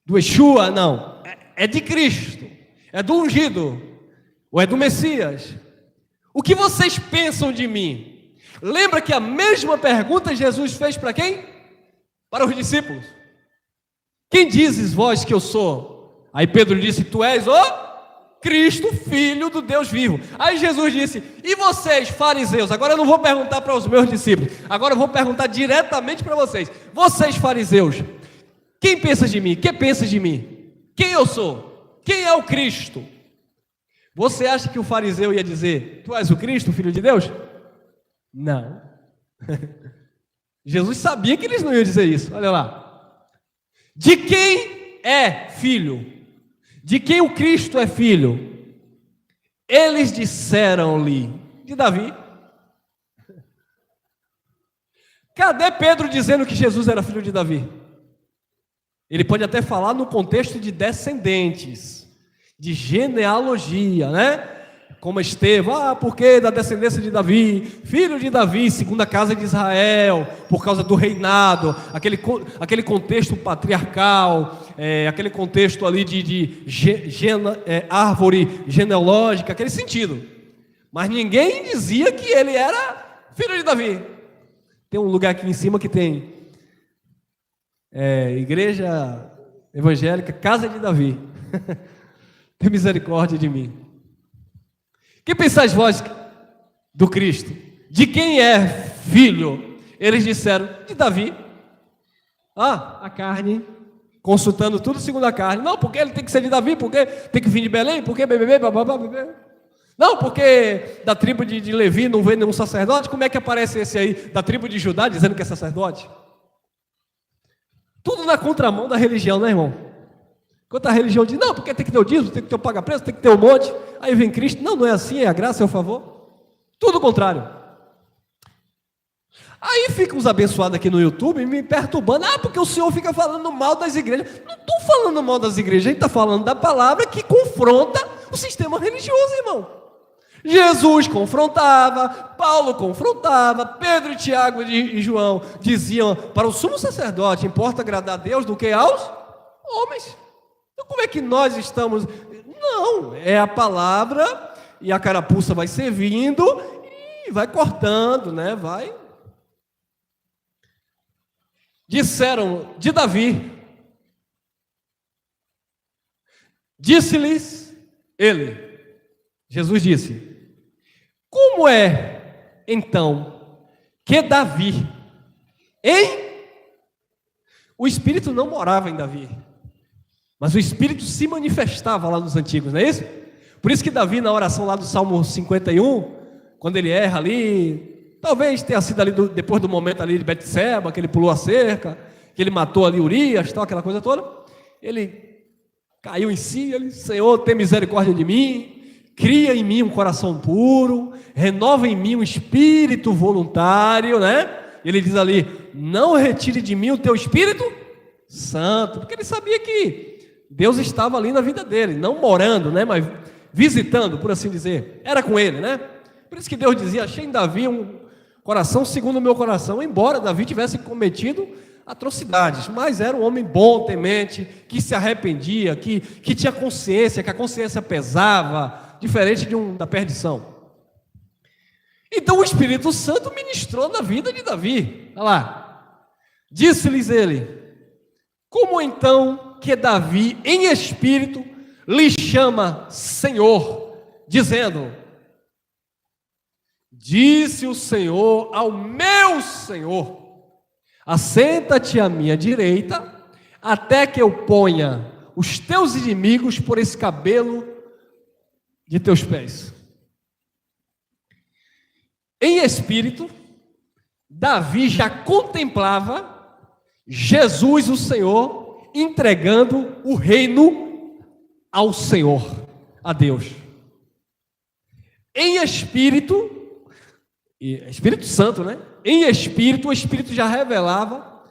do Yeshua, não. É de Cristo, é do ungido, ou é do Messias. O que vocês pensam de mim? Lembra que a mesma pergunta Jesus fez para quem? Para os discípulos. Quem dizes vós que eu sou? Aí Pedro disse: tu és o Cristo, filho do Deus vivo. Aí Jesus disse: e vocês, fariseus? Agora eu não vou perguntar para os meus discípulos, agora eu vou perguntar diretamente para vocês. Vocês, fariseus, quem pensa de mim? Quem pensa de mim? Quem eu sou? Quem é o Cristo? Você acha que o fariseu ia dizer: tu és o Cristo, filho de Deus? Não. Jesus sabia que eles não iam dizer isso. Olha lá. De quem é filho? De quem o Cristo é filho? Eles disseram-lhe: de Davi. Cadê Pedro dizendo que Jesus era filho de Davi? Ele pode até falar no contexto de descendentes, de genealogia, né? Como Estevão, porque da descendência de Davi, filho de Davi, segunda casa de Israel, por causa do reinado, aquele contexto patriarcal, aquele contexto ali de árvore genealógica, aquele sentido. Mas ninguém dizia que ele era filho de Davi. Tem um lugar aqui em cima que tem igreja evangélica, casa de Davi. Tem misericórdia de mim. Que pensais vós do Cristo? De quem é filho? Eles disseram: de Davi. A carne, consultando tudo segundo a carne. Não, porque ele tem que ser de Davi, porque tem que vir de Belém, porque bebê, bababá, bebê. Não, porque da tribo de Levi não vem nenhum sacerdote. Como é que aparece esse aí da tribo de Judá dizendo que é sacerdote? Tudo na contramão da religião, né, irmão? Enquanto a religião diz: não, porque tem que ter o dízimo, tem que ter o paga-preço, tem que ter o monte. Aí vem Cristo: não, não é assim, é a graça, é o favor. Tudo o contrário. Aí ficam os abençoados aqui no YouTube me perturbando: porque o senhor fica falando mal das igrejas. Não estou falando mal das igrejas, a gente está falando da palavra que confronta o sistema religioso, irmão. Jesus confrontava, Paulo confrontava, Pedro, Tiago e João diziam para o sumo sacerdote: importa agradar a Deus do que aos homens. Então como é que nós estamos? Não, é a palavra, e a carapuça vai servindo e vai cortando, né? Vai. Disseram de Davi. Disse-lhes ele. Jesus disse: como é então que Davi, hein? o Espírito não morava em Davi, mas o Espírito se manifestava lá nos antigos, não é isso? Por isso que Davi, na oração lá do Salmo 51, quando ele erra ali, talvez tenha sido ali depois do momento ali de Betseba, que ele pulou a cerca, que ele matou ali Urias, tal, aquela coisa toda, ele caiu em si, ele, Senhor, tem misericórdia de mim, cria em mim um coração puro, renova em mim um espírito voluntário, né? Ele diz ali, não retire de mim o teu Espírito Santo, porque ele sabia que Deus estava ali na vida dele, não morando, né? Mas visitando, por assim dizer, era com ele, né? Por isso que Deus dizia, achei em Davi um coração segundo o meu coração, embora Davi tivesse cometido atrocidades, mas era um homem bom, temente, que se arrependia, que tinha consciência, que a consciência pesava, diferente da perdição. Então o Espírito Santo ministrou na vida de Davi. Olha lá, disse-lhes ele, como então que Davi em espírito lhe chama Senhor, dizendo, disse o Senhor ao meu Senhor, assenta-te à minha direita, até que eu ponha os teus inimigos por escabelo de teus pés. Em espírito, Davi já contemplava Jesus, o Senhor, entregando o reino ao Senhor, a Deus. Em espírito, Espírito Santo, né? Em espírito, o Espírito já revelava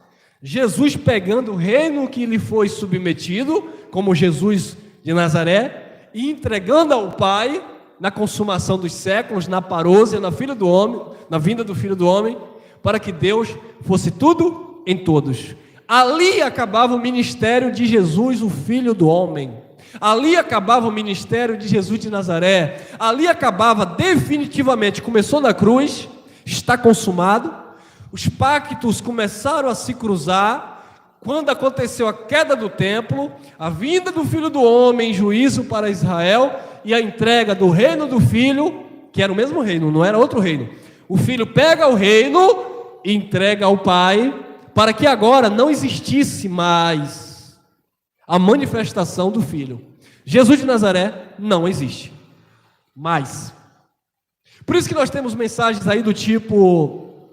Jesus pegando o reino que lhe foi submetido, como Jesus de Nazaré, e entregando ao Pai, na consumação dos séculos, na parousia, na Filho do Homem, na vinda do Filho do Homem, para que Deus fosse tudo em todos. Ali acabava o ministério de Jesus, o Filho do Homem. Ali acabava o ministério de Jesus de Nazaré. Ali acabava definitivamente, começou na cruz, está consumado. Os pactos começaram a se cruzar quando aconteceu a queda do templo, a vinda do Filho do Homem em juízo para Israel e a entrega do reino do Filho, que era o mesmo reino, não era outro reino. O Filho pega o reino e entrega ao Pai, para que agora não existisse mais a manifestação do Filho. Jesus de Nazaré não existe mais. Por isso que nós temos mensagens aí do tipo,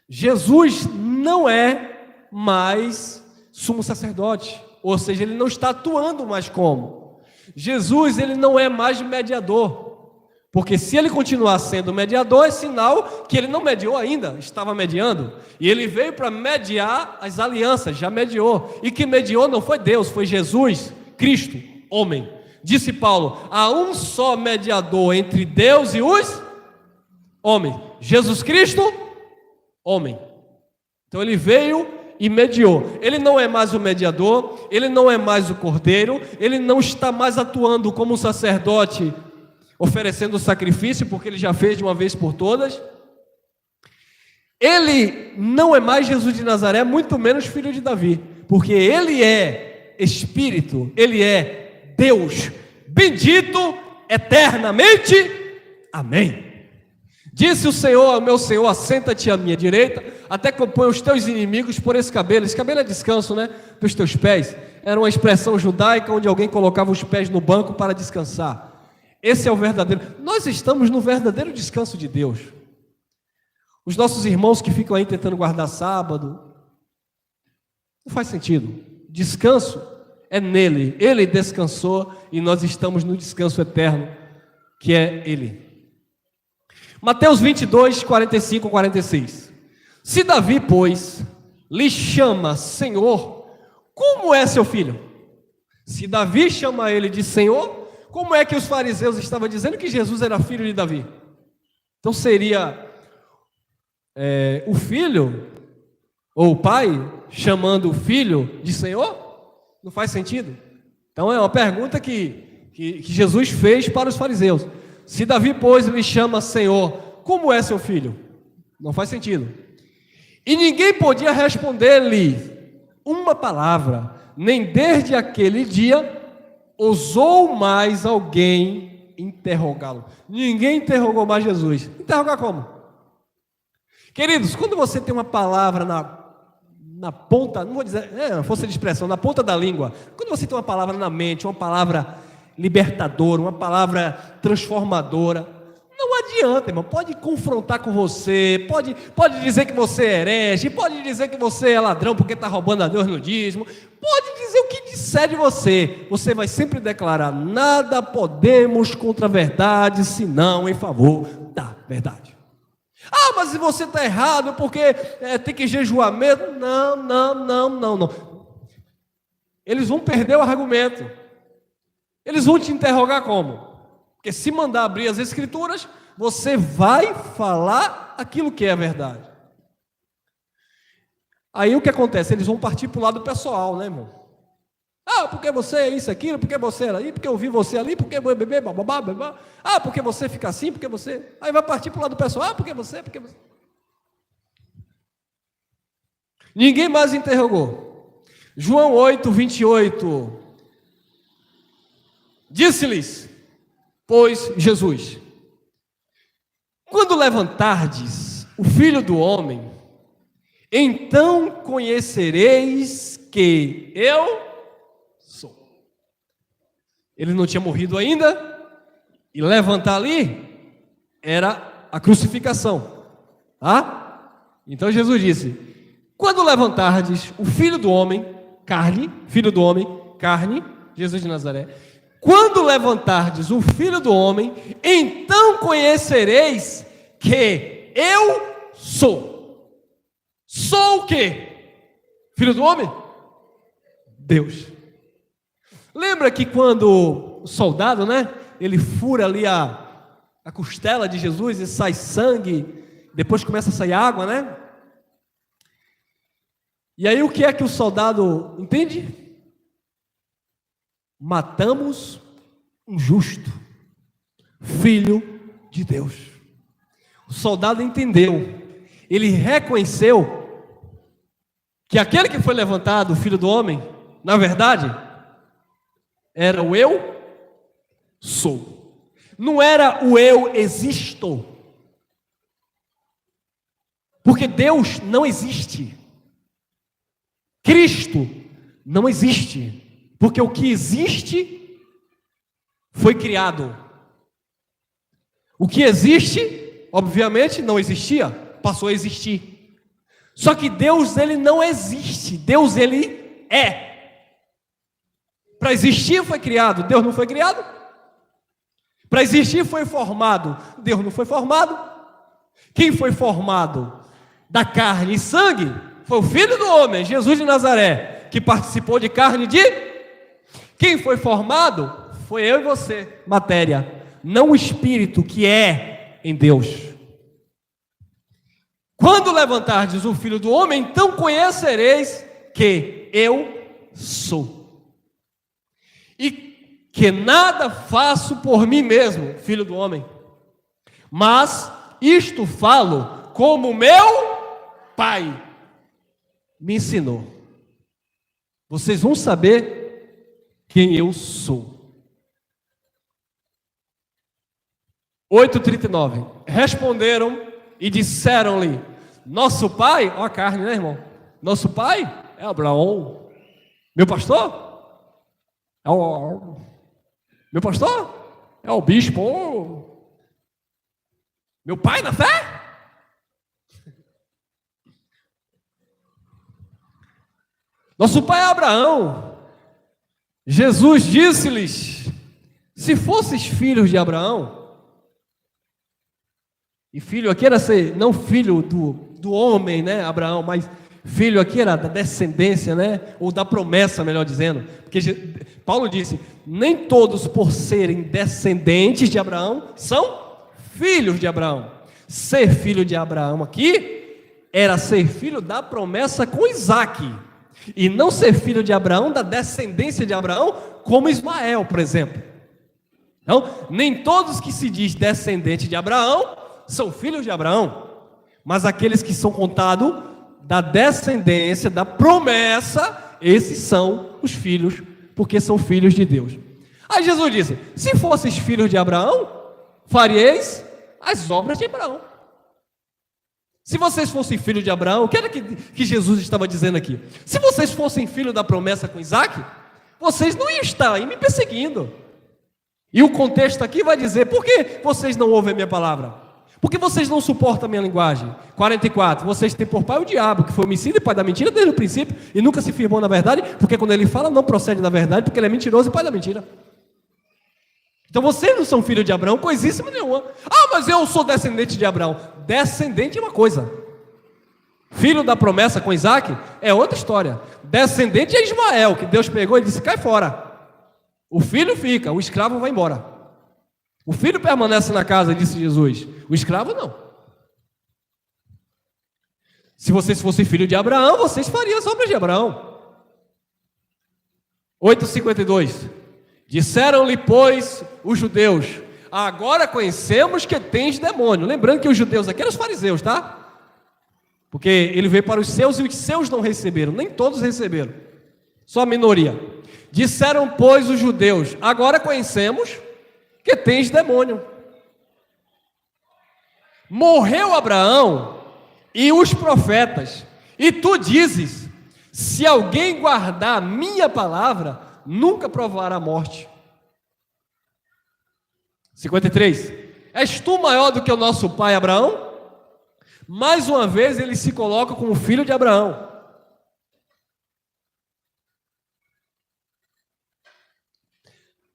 Jesus não é mais sumo sacerdote, ou seja, ele não está atuando mais como. Jesus, ele não é mais mediador, porque se ele continuar sendo mediador, é sinal que ele não mediou ainda, estava mediando, e ele veio para mediar as alianças, já mediou, e que mediou não foi Deus, foi Jesus, Cristo, homem. Disse Paulo, há um só mediador entre Deus e os homens, Jesus Cristo, homem. Então ele veio e mediou. Ele não é mais o mediador, ele não é mais o cordeiro, ele não está mais atuando como um sacerdote oferecendo sacrifício, porque ele já fez de uma vez por todas. Ele não é mais Jesus de Nazaré, muito menos filho de Davi, porque ele é Espírito, ele é Deus, bendito eternamente, amém. Disse o Senhor ao meu Senhor, assenta-te à minha direita, até que eu ponha os teus inimigos por escabelo. Escabelo é descanso, né? Dos teus pés. Era uma expressão judaica onde alguém colocava os pés no banco para descansar. Esse é o verdadeiro. Nós estamos no verdadeiro descanso de Deus. Os nossos irmãos que ficam aí tentando guardar sábado, não faz sentido. Descanso é nele. Ele descansou e nós estamos no descanso eterno, que é Ele. Mateus 22, 45, 46. Se Davi, pois, lhe chama Senhor, como é seu filho? Se Davi chama ele de Senhor, como é que os fariseus estavam dizendo que Jesus era filho de Davi? Então seria o filho, ou o pai, chamando o filho de Senhor? Não faz sentido. Então é uma pergunta que Jesus fez para os fariseus. Se Davi, pois, lhe chama Senhor, como é seu filho? Não faz sentido. E ninguém podia responder-lhe uma palavra, nem desde aquele dia ousou mais alguém interrogá-lo. Ninguém interrogou mais Jesus. Interrogar como? Queridos, quando você tem uma palavra na ponta, não vou dizer, força de expressão, na ponta da língua. Quando você tem uma palavra na mente, uma palavra libertadora, uma palavra transformadora, não adianta, irmão, pode confrontar com você, pode dizer que você é herege, pode dizer que você é ladrão porque está roubando a Deus no dízimo, pode dizer o que disser de você vai sempre declarar: nada podemos contra a verdade, senão em favor da verdade. Ah, mas se você está errado, porque tem que jejuar mesmo. Não. Eles vão perder o argumento. Eles vão te interrogar como? Porque se mandar abrir as escrituras, você vai falar aquilo que é a verdade. Aí o que acontece? Eles vão partir para o lado pessoal, né, irmão? Ah, porque você é isso, aquilo, porque você era aí, porque eu vi você ali, porque bebê, babá. Ah, porque você fica assim, porque você... Aí vai partir para o lado pessoal. Ah, porque você... Ninguém mais interrogou. João 8, 28. Disse-lhes, pois, Jesus: quando levantardes o Filho do Homem, então conhecereis que eu sou. Ele não tinha morrido ainda, e levantar ali era a crucificação, tá? Então Jesus disse: quando levantardes o Filho do Homem, carne, Jesus de Nazaré, quando levantardes o Filho do Homem, então conhecereis que eu sou. Sou o quê? Filho do Homem? Deus. Lembra que quando o soldado, né, ele fura ali a costela de Jesus e sai sangue, depois começa a sair água, né? E aí o que é que o soldado entende? Matamos um justo, filho de Deus. O soldado entendeu, ele reconheceu que aquele que foi levantado, o Filho do Homem, na verdade, era o eu sou. Não era o eu existo. Porque Deus não existe. Cristo não existe. Porque o que existe foi criado. O que existe, obviamente, não existia, passou a existir. Só que Deus, ele não existe. Deus, ele é. Para existir foi criado, Deus não foi criado. Para existir foi formado, Deus não foi formado. Quem foi formado da carne e sangue foi o Filho do Homem, Jesus de Nazaré, que participou de carne de... Quem foi formado foi eu e você, matéria, não o Espírito que é em Deus. Quando levantardes o Filho do Homem, então conhecereis que eu sou. E que nada faço por mim mesmo, Filho do Homem, mas isto falo como meu Pai me ensinou. Vocês vão saber quem eu sou. 8:39. Responderam e disseram-lhe: nosso pai, ó a carne, né, irmão? Nosso pai é Abraão. Meu pastor? Meu pastor? É o bispo. Meu pai na fé? Nosso pai é Abraão. Jesus disse-lhes: se fosses filhos de Abraão, e filho aqui era ser, não filho do homem, né, Abraão, mas filho aqui era da descendência, né, ou da promessa, melhor dizendo, porque Paulo disse: nem todos por serem descendentes de Abraão são filhos de Abraão. Ser filho de Abraão aqui era ser filho da promessa com Isaque, e não ser filho de Abraão, da descendência de Abraão, como Ismael, por exemplo. Então, nem todos que se diz descendente de Abraão são filhos de Abraão, mas aqueles que são contados da descendência, da promessa, esses são os filhos, porque são filhos de Deus. Aí Jesus disse: se fosseis filhos de Abraão, faríeis as obras de Abraão. Se vocês fossem filho de Abraão, o que era que Jesus estava dizendo aqui? Se vocês fossem filho da promessa com Isaac, vocês não iam estar aí me perseguindo. E o contexto aqui vai dizer, por que vocês não ouvem a minha palavra? Porque vocês não suportam a minha linguagem. 44, vocês têm por pai o diabo, que foi homicida e pai da mentira desde o princípio, e nunca se firmou na verdade, porque quando ele fala, não procede da verdade, porque ele é mentiroso e pai da mentira. Então vocês não são filhos de Abraão, coisíssima nenhuma. Ah, mas eu sou descendente de Abraão. Descendente é uma coisa. Filho da promessa com Isaac é outra história. Descendente é Ismael, que Deus pegou e disse, cai fora. O filho fica, o escravo vai embora. O filho permanece na casa, disse Jesus. O escravo não. Se vocês fossem filho de Abraão, vocês fariam as obras de Abraão. 8:52. Disseram-lhe, pois, os judeus, agora conhecemos que tens demônio. Lembrando que os judeus aqui eram os fariseus, tá? Porque ele veio para os seus e os seus não receberam. Nem todos receberam. Só a minoria. Disseram, pois, os judeus, agora conhecemos que tens demônio. Morreu Abraão e os profetas, e tu dizes, se alguém guardar a minha palavra, nunca provará a morte. 53. És tu maior do que o nosso pai Abraão? Mais uma vez ele se coloca como filho de Abraão.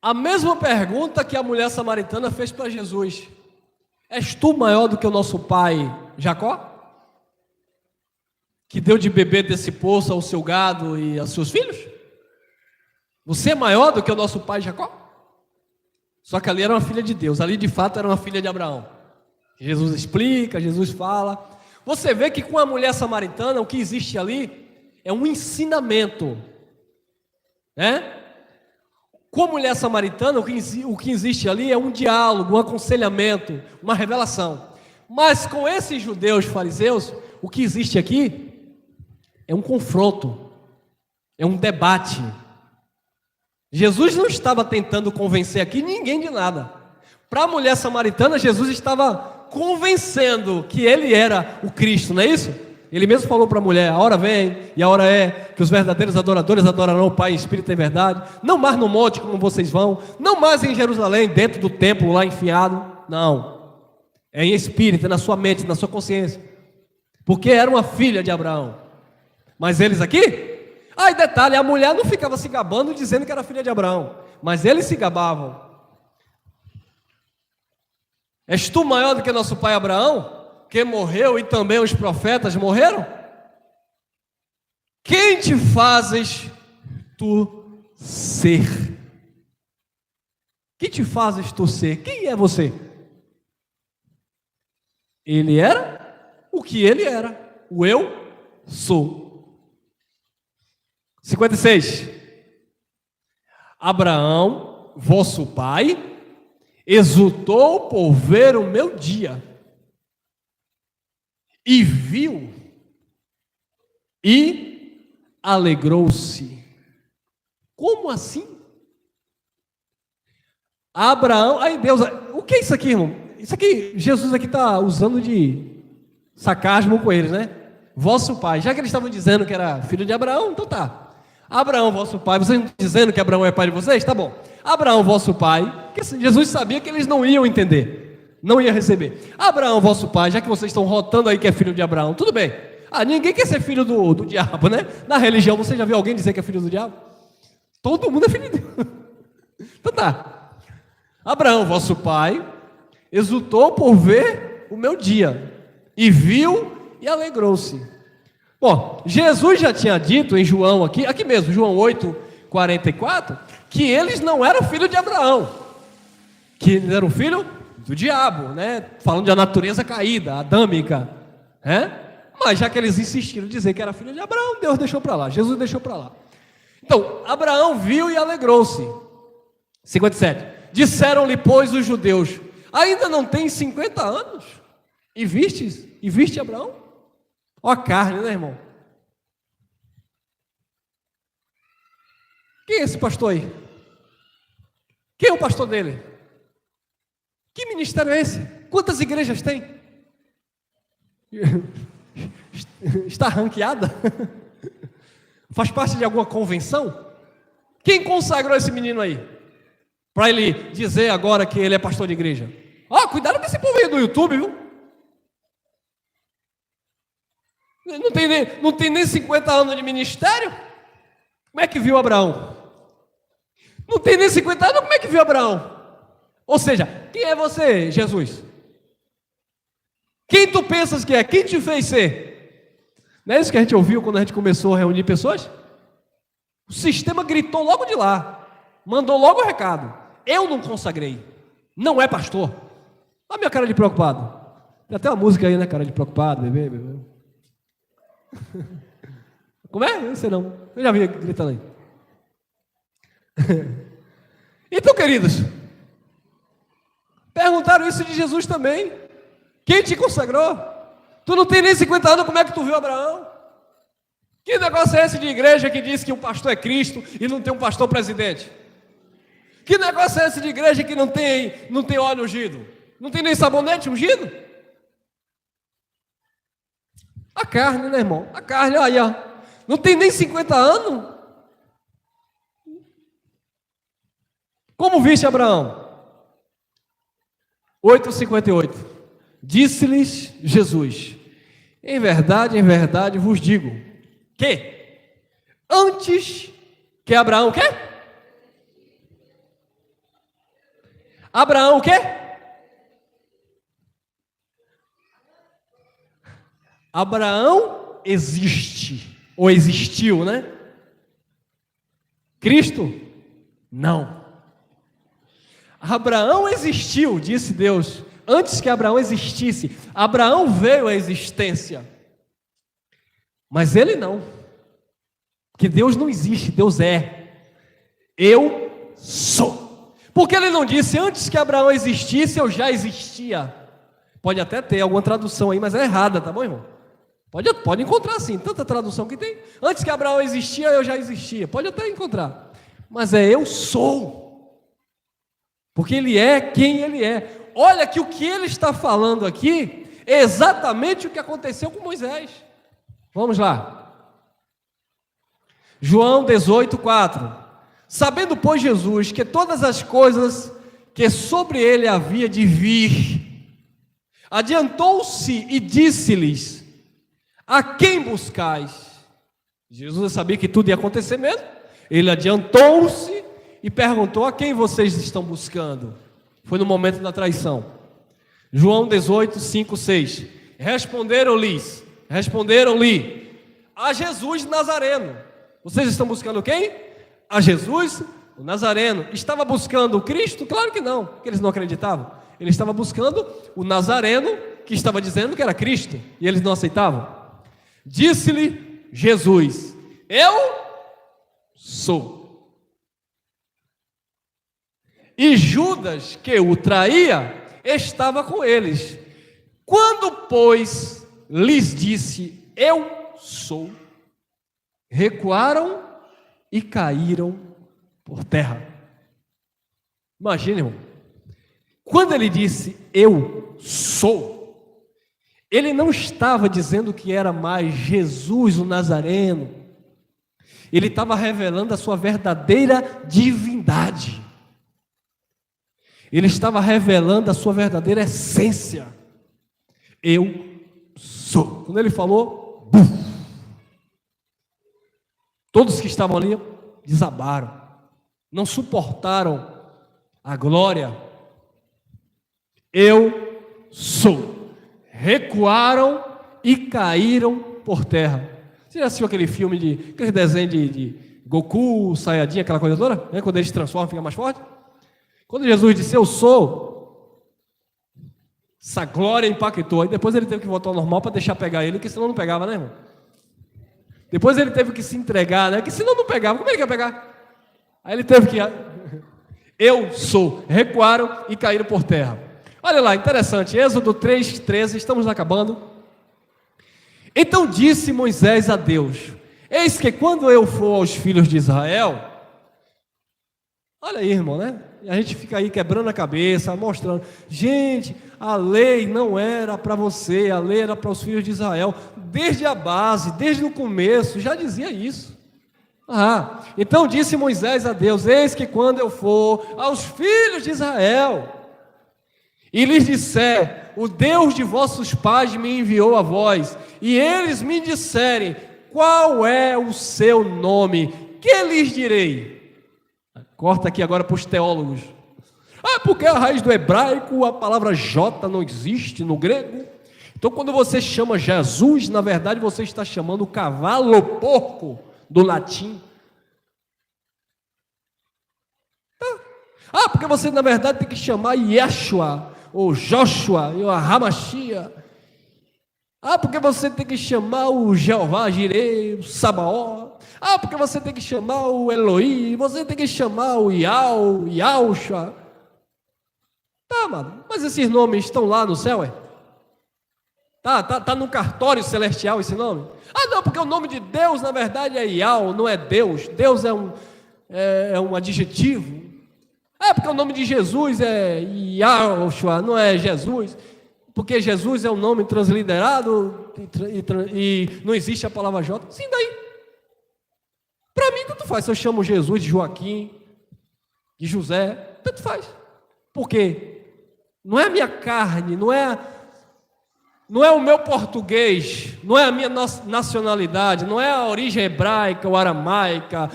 A mesma pergunta que a mulher samaritana fez para Jesus. És tu maior do que o nosso pai Jacó? Que deu de beber desse poço ao seu gado e aos seus filhos? Você é maior do que o nosso pai Jacó? Só que ali era uma filha de Deus, ali de fato era uma filha de Abraão. Jesus explica, Jesus fala. Você vê que com a mulher samaritana, o que existe ali é um ensinamento, né? Com a mulher samaritana, o que existe ali é um diálogo, um aconselhamento, uma revelação. Mas com esses judeus fariseus, o que existe aqui é um confronto, é um debate. Jesus não estava tentando convencer aqui ninguém de nada. Para a mulher samaritana, Jesus estava convencendo que ele era o Cristo, não é isso? Ele mesmo falou para a mulher, a hora vem e a hora é que os verdadeiros adoradores adorarão o Pai em espírito e em verdade, não mais no monte como vocês vão, não mais em Jerusalém, dentro do templo lá enfiado, não, é em espírito, é na sua mente, na sua consciência, porque era uma filha de Abraão. Mas eles aqui, e detalhe, a mulher não ficava se gabando dizendo que era filha de Abraão, mas eles se gabavam. És tu maior do que nosso pai Abraão, que morreu e também os profetas morreram? Quem te fazes tu ser? Quem te fazes tu ser? Quem é você? Ele era o que ele era, o eu sou. 56. Abraão, vosso pai, exultou por ver o meu dia, e viu, e alegrou-se. Como assim? Abraão, aí Deus, o que é isso aqui, irmão? Isso aqui, Jesus aqui está usando de sarcasmo com eles, né? Vosso pai, já que eles estavam dizendo que era filho de Abraão, então tá. Abraão, vosso pai, vocês estão dizendo que Abraão é pai de vocês? Tá bom. Abraão, vosso pai, que Jesus sabia que eles não iam entender, não ia receber. Abraão, vosso pai, já que vocês estão rotando aí que é filho de Abraão, tudo bem. Ninguém quer ser filho do diabo, né? Na religião, você já viu alguém dizer que é filho do diabo? Todo mundo é filho de Deus. Então tá. Abraão, vosso pai, exultou por ver o meu dia, e viu e alegrou-se. Bom, Jesus já tinha dito em João aqui mesmo, João 8:44, que eles não eram filhos de Abraão, que eles eram filhos do diabo, né? Falando da natureza caída, adâmica, né? Mas já que eles insistiram em dizer que era filho de Abraão, Deus deixou para lá, Jesus deixou para lá. Então, Abraão viu e alegrou-se. 57. Disseram-lhe, pois, os judeus, ainda não tem 50 anos? E viste Abraão? Ó a carne, né, irmão? Quem é esse pastor aí? Quem é o pastor dele? Que ministério é esse? Quantas igrejas tem? Está ranqueada? Faz parte de alguma convenção? Quem consagrou esse menino aí? Para ele dizer agora que ele é pastor de igreja. Cuidado com esse povo aí do YouTube, viu? Não tem nem 50 anos de ministério. Como é que viu Abraão? Não tem nem 50 anos, como é que viu Abraão? Ou seja, quem é você, Jesus? Quem tu pensas que é? Quem te fez ser? Não é isso que a gente ouviu quando a gente começou a reunir pessoas? O sistema gritou logo de lá, mandou logo o recado. Eu não consagrei, não é pastor. Olha a minha cara de preocupado. Tem até uma música aí, né? Cara de preocupado, bebê. Como é? Não sei não. Eu já vi gritando aí. Então, queridos, perguntaram isso de Jesus também. Quem te consagrou? Tu não tem nem 50 anos, como é que tu viu Abraão? Que negócio é esse de igreja que diz que o pastor é Cristo e não tem um pastor presidente? Que negócio é esse de igreja que não tem óleo ungido? Não tem nem sabonete ungido? A carne, né, irmão? A carne, olha, não tem nem 50 anos. Como viste Abraão? 8:58. Disse-lhes Jesus: em verdade vos digo que antes que Abraão, o quê? Abraão o quê? Abraão existe, ou existiu, né? Cristo? Não. Abraão existiu, disse Deus, antes que Abraão existisse. Abraão veio à existência, mas ele não, porque Deus não existe, Deus é. Eu sou. Porque ele não disse, antes que Abraão existisse, eu já existia. Pode até ter alguma tradução aí, mas é errada, tá bom, irmão? Pode encontrar sim, tanta tradução que tem. Antes que Abraão existia, eu já existia. Pode até encontrar, mas é eu sou. Porque ele é quem ele é. Olha que o que ele está falando aqui é exatamente o que aconteceu com Moisés. Vamos lá. João 18:4. Sabendo, pois, Jesus que todas as coisas que sobre ele havia de vir, adiantou-se e disse-lhes: a quem buscais? Jesus sabia que tudo ia acontecer mesmo. Ele adiantou-se e perguntou: a quem vocês estão buscando? Foi no momento da traição. João 18:5-6. Responderam-lhe a Jesus Nazareno. Vocês estão buscando quem? A Jesus, o Nazareno. Estava buscando o Cristo? Claro que não, porque eles não acreditavam. Ele estava buscando o Nazareno, que estava dizendo que era Cristo, e eles não aceitavam. Disse-lhe Jesus: eu sou. E Judas, que o traía, estava com eles. Quando, pois, lhes disse: eu sou, recuaram e caíram por terra. Imagine, irmão, quando ele disse eu sou, ele não estava dizendo que era mais Jesus o Nazareno, ele estava revelando a sua verdadeira divindade, ele estava revelando a sua verdadeira essência. Eu sou. Quando ele falou, buf, todos que estavam ali desabaram, não suportaram a glória. Eu sou. Recuaram e caíram por terra. Você já assistiu aquele filme aquele desenho de Goku, Saiyajin, aquela coisa toda? Né? Quando ele se transforma, fica mais forte. Quando Jesus disse eu sou, essa glória impactou. E depois ele teve que voltar ao normal para deixar pegar ele, porque senão não pegava, né, irmão? Depois ele teve que se entregar, né? Que senão não pegava. Como é que ia pegar? Aí ele teve que... Eu sou. Recuaram e caíram por terra. Olha lá, interessante. Êxodo 3:13, estamos acabando. Então disse Moisés a Deus: eis que quando eu for aos filhos de Israel... Olha aí, irmão, né? E a gente fica aí quebrando a cabeça, mostrando. Gente, a lei não era para você, a lei era para os filhos de Israel. Desde a base, desde o começo, já dizia isso. Então disse Moisés a Deus: eis que quando eu for aos filhos de Israel e lhes disser, o Deus de vossos pais me enviou a vós, e eles me disserem, qual é o seu nome? Que lhes direi? Corta aqui agora para os teólogos. Porque a raiz do hebraico, a palavra J não existe no grego. Então quando você chama Jesus, na verdade você está chamando o cavalo ou porco do latim. Porque você na verdade tem que chamar Yeshua, ou Joshua, ou Hamashia. Porque você tem que chamar o Jeová Jireh, o Sabaó. Porque você tem que chamar o Elohim, você tem que chamar o Yahushua. Mano, mas esses nomes estão lá no céu, é? Tá no cartório celestial esse nome? Não, porque o nome de Deus na verdade é Yahweh, não é Deus. Deus é um adjetivo. Porque o nome de Jesus é Yahushua, não é Jesus. Porque Jesus é um nome transliterado e não existe a palavra J. Sim, daí. Para mim, tanto faz se eu chamo Jesus de Joaquim, de José, tanto faz. Por quê? Não é a minha carne, não é o meu português, não é a minha nacionalidade, não é a origem hebraica ou aramaica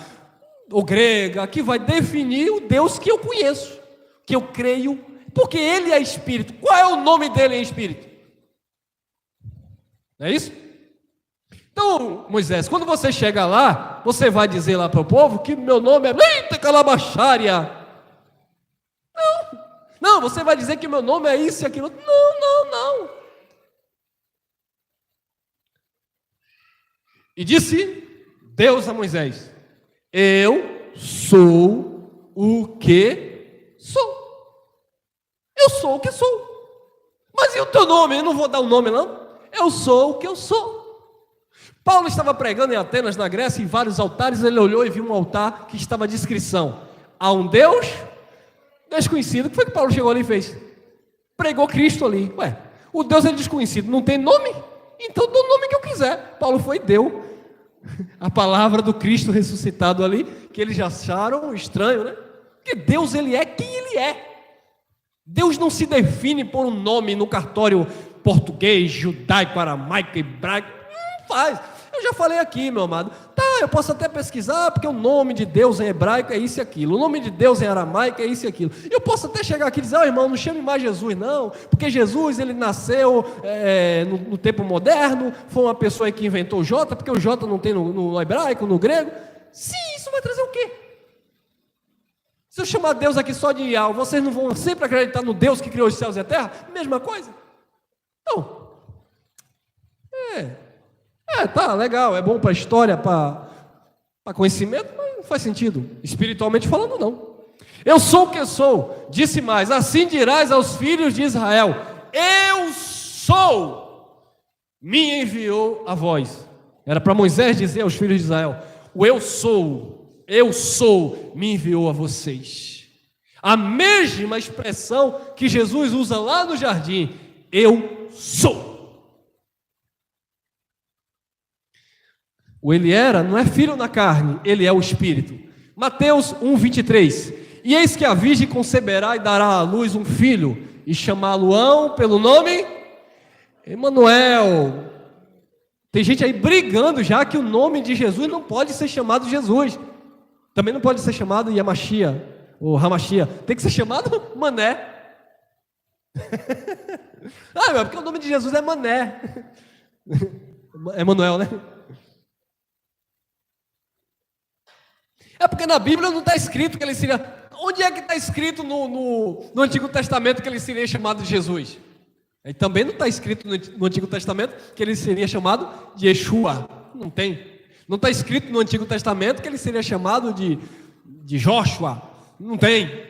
ou grega que vai definir o Deus que eu conheço, que eu creio, porque Ele é Espírito. Qual é o nome dele em Espírito? Não é isso? Então, Moisés, quando você chega lá, você vai dizer lá para o povo que meu nome é Leita Calabachária. Não, você vai dizer que meu nome é isso e aquilo. Não. E disse Deus a Moisés: eu sou o que sou. Eu sou o que sou. Mas e o teu nome? Eu não vou dar o nome não. Eu sou o que eu sou. Paulo estava pregando em Atenas, na Grécia, em vários altares. Ele olhou e viu um altar que estava a descrição: há um Deus desconhecido. O que foi que Paulo chegou ali e fez? Pregou Cristo ali. O Deus é desconhecido, não tem nome? Então dou o nome que eu quiser. Paulo foi e deu a palavra do Cristo ressuscitado ali, que eles já acharam estranho, né? Porque Deus, Ele é quem Ele é. Deus não se define por um nome no cartório português, judaico, aramaico, hebraico. Não faz. Eu já falei aqui, meu amado. Eu posso até pesquisar, porque o nome de Deus em hebraico é isso e aquilo. O nome de Deus em aramaico é isso e aquilo. Eu posso até chegar aqui e dizer: irmão, não chame mais Jesus não, porque Jesus, ele nasceu no tempo moderno, foi uma pessoa que inventou o J, porque o J não tem no hebraico, no grego. Sim, isso vai trazer o quê? Se eu chamar Deus aqui só de Yahweh, vocês não vão sempre acreditar no Deus que criou os céus e a terra? Mesma coisa? Não. Tá, legal, é bom para a história, para conhecimento, mas não faz sentido, espiritualmente falando não. Eu sou o que sou, disse mais: assim dirás aos filhos de Israel, eu sou, me enviou a vós. Era para Moisés dizer aos filhos de Israel: o eu sou, me enviou a vocês. A mesma expressão que Jesus usa lá no jardim: eu sou. O ele era não é filho na carne, ele é o Espírito. Mateus 1:23. E eis que a virgem conceberá e dará à luz um filho, e chamá-lo-ão pelo nome Emanuel. Tem gente aí brigando já que o nome de Jesus não pode ser chamado Jesus. Também não pode ser chamado Yamashia ou Hamashia. Tem que ser chamado Mané. Porque o nome de Jesus é Mané. Emanuel, né? Porque na Bíblia não está escrito que ele seria... Onde é que está escrito no Antigo Testamento que ele seria chamado de Jesus? E também não está escrito no Antigo Testamento que ele seria chamado de Yeshua. Não tem. Não está escrito no Antigo Testamento que ele seria chamado de Joshua. Não tem.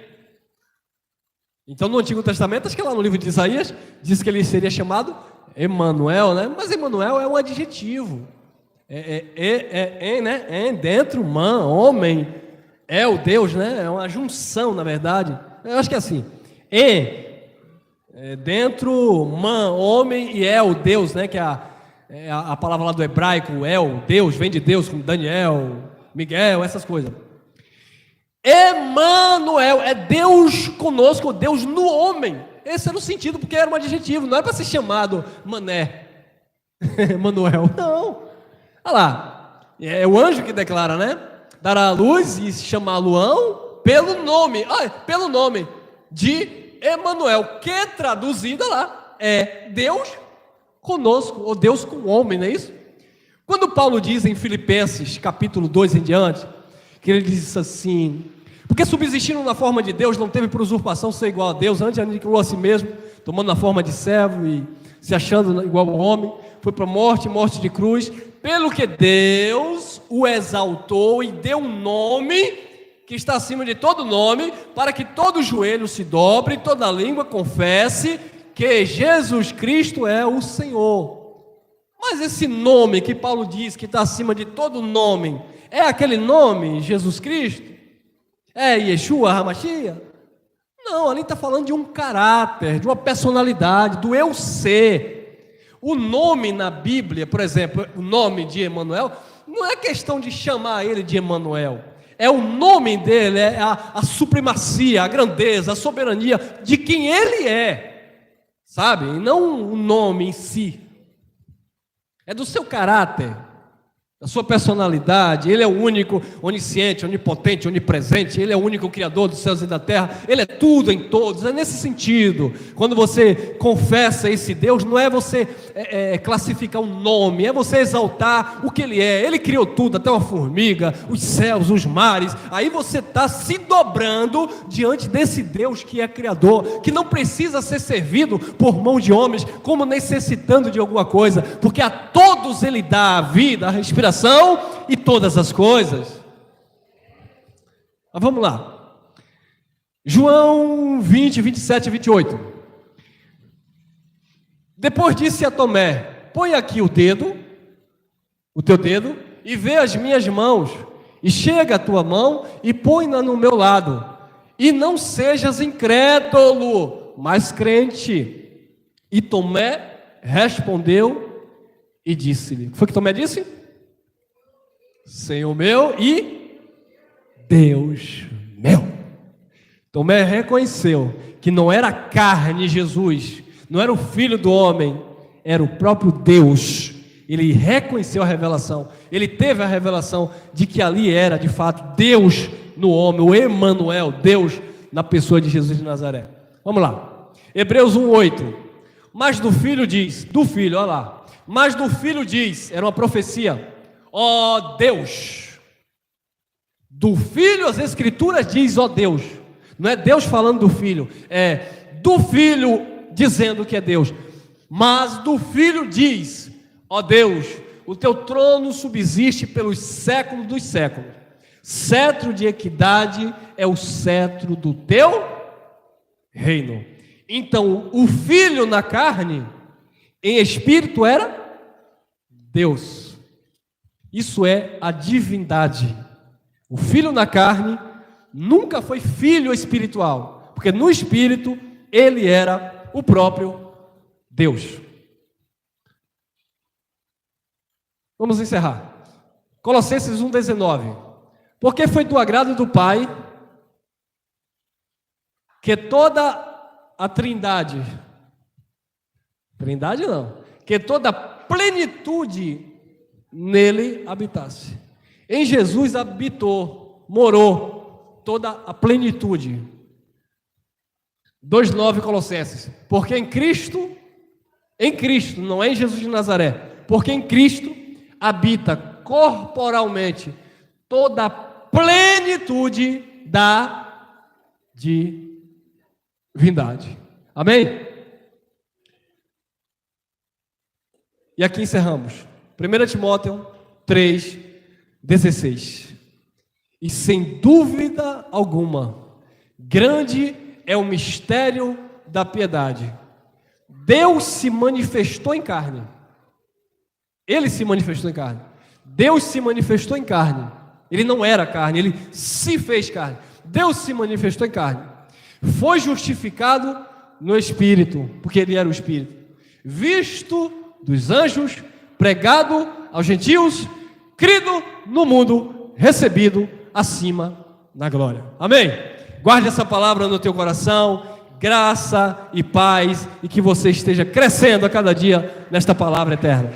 Então no Antigo Testamento, acho que lá no livro de Isaías, diz que ele seria chamado Emanuel, né? Mas Emanuel é um adjetivo. Né? Dentro, homem, é o Deus, né? É uma junção, na verdade. Eu acho que é assim. Dentro, man, homem, e El, Deus, né? Que é a palavra lá do hebraico, El, Deus, vem de Deus, como Daniel, Miguel, essas coisas. Emanuel, é Deus conosco, Deus no homem. Esse era o sentido, porque era um adjetivo, não é para ser chamado Mané, Manuel, não. Olha lá, é o anjo que declara, né? Dará a luz e se chamar Luão pelo nome de Emanuel, que traduzida lá é Deus conosco, ou Deus com o homem, não é isso? Quando Paulo diz em Filipenses capítulo 2 em diante, que ele diz assim: porque subsistindo na forma de Deus, não teve por usurpação ser igual a Deus, antes aniquilou a si mesmo, tomando a forma de servo e se achando igual ao homem, foi para a morte de cruz, pelo que Deus o exaltou e deu um nome que está acima de todo nome, para que todo joelho se dobre, toda língua confesse que Jesus Cristo é o Senhor. Mas esse nome que Paulo diz que está acima de todo nome, é aquele nome, Jesus Cristo? É Yeshua HaMashiach? Não, ali está falando de um caráter, de uma personalidade, do eu ser. O nome na Bíblia, por exemplo, o nome de Emanuel, não é questão de chamar ele de Emanuel. É o nome dele, é a supremacia, a grandeza, a soberania de quem ele é. Sabe? E não o nome em si. É do seu caráter, da sua personalidade. Ele é o único onisciente, onipotente, onipresente. Ele é o único criador dos céus e da terra. Ele é tudo em todos. É nesse sentido. Quando você confessa esse Deus, não é você classificar um nome, é você exaltar o que ele é. Ele criou tudo, até uma formiga, os céus, os mares. Aí você está se dobrando diante desse Deus que é criador, que não precisa ser servido por mão de homens, como necessitando de alguma coisa, porque a todos ele dá a vida, a respiração e todas as coisas. Mas vamos lá. João 20, 27 e 28. Depois disse a Tomé: põe aqui o teu dedo, e vê as minhas mãos, e chega a tua mão e põe-na no meu lado, e não sejas incrédulo, mas crente. E Tomé respondeu e disse-lhe: o que foi que Tomé disse? Senhor meu e Deus meu. Tomé reconheceu que não era carne Jesus, não era o filho do homem, era o próprio Deus. Ele reconheceu a revelação, ele teve a revelação de que ali era de fato Deus no homem, o Emanuel, Deus na pessoa de Jesus de Nazaré. Vamos lá, Hebreus 1:8. Mas do filho diz, olha lá, mas do filho diz, era uma profecia: ó Deus. Do filho as escrituras diz ó Deus. Não é Deus falando do filho, é do filho dizendo que é Deus. Mas do filho diz: ó Deus, o teu trono subsiste pelos séculos dos séculos. Cetro de equidade é o cetro do teu reino. Então o filho na carne, em espírito, era Deus. Isso é a divindade. O filho na carne nunca foi filho espiritual, porque no espírito ele era o próprio Deus. Vamos encerrar. Colossenses 1:19. Porque foi do agrado do Pai que toda a Trindade não, que toda a plenitude nele habitasse. Em Jesus habitou, morou toda a plenitude. 2:9 Colossenses. Porque em Cristo, não é em Jesus de Nazaré, porque em Cristo habita corporalmente toda a plenitude da divindade. Amém? E aqui encerramos. 1 Timóteo 3:16. E sem dúvida alguma, grande é o mistério da piedade. Deus se manifestou em carne. Ele se manifestou em carne. Deus se manifestou em carne. Ele não era carne, ele se fez carne. Deus se manifestou em carne. foi justificado no Espírito, porque ele era o Espírito, visto dos anjos, pregado aos gentios, crido no mundo, recebido acima na glória. Amém? Guarde essa palavra no teu coração, graça e paz, e que você esteja crescendo a cada dia nesta palavra eterna.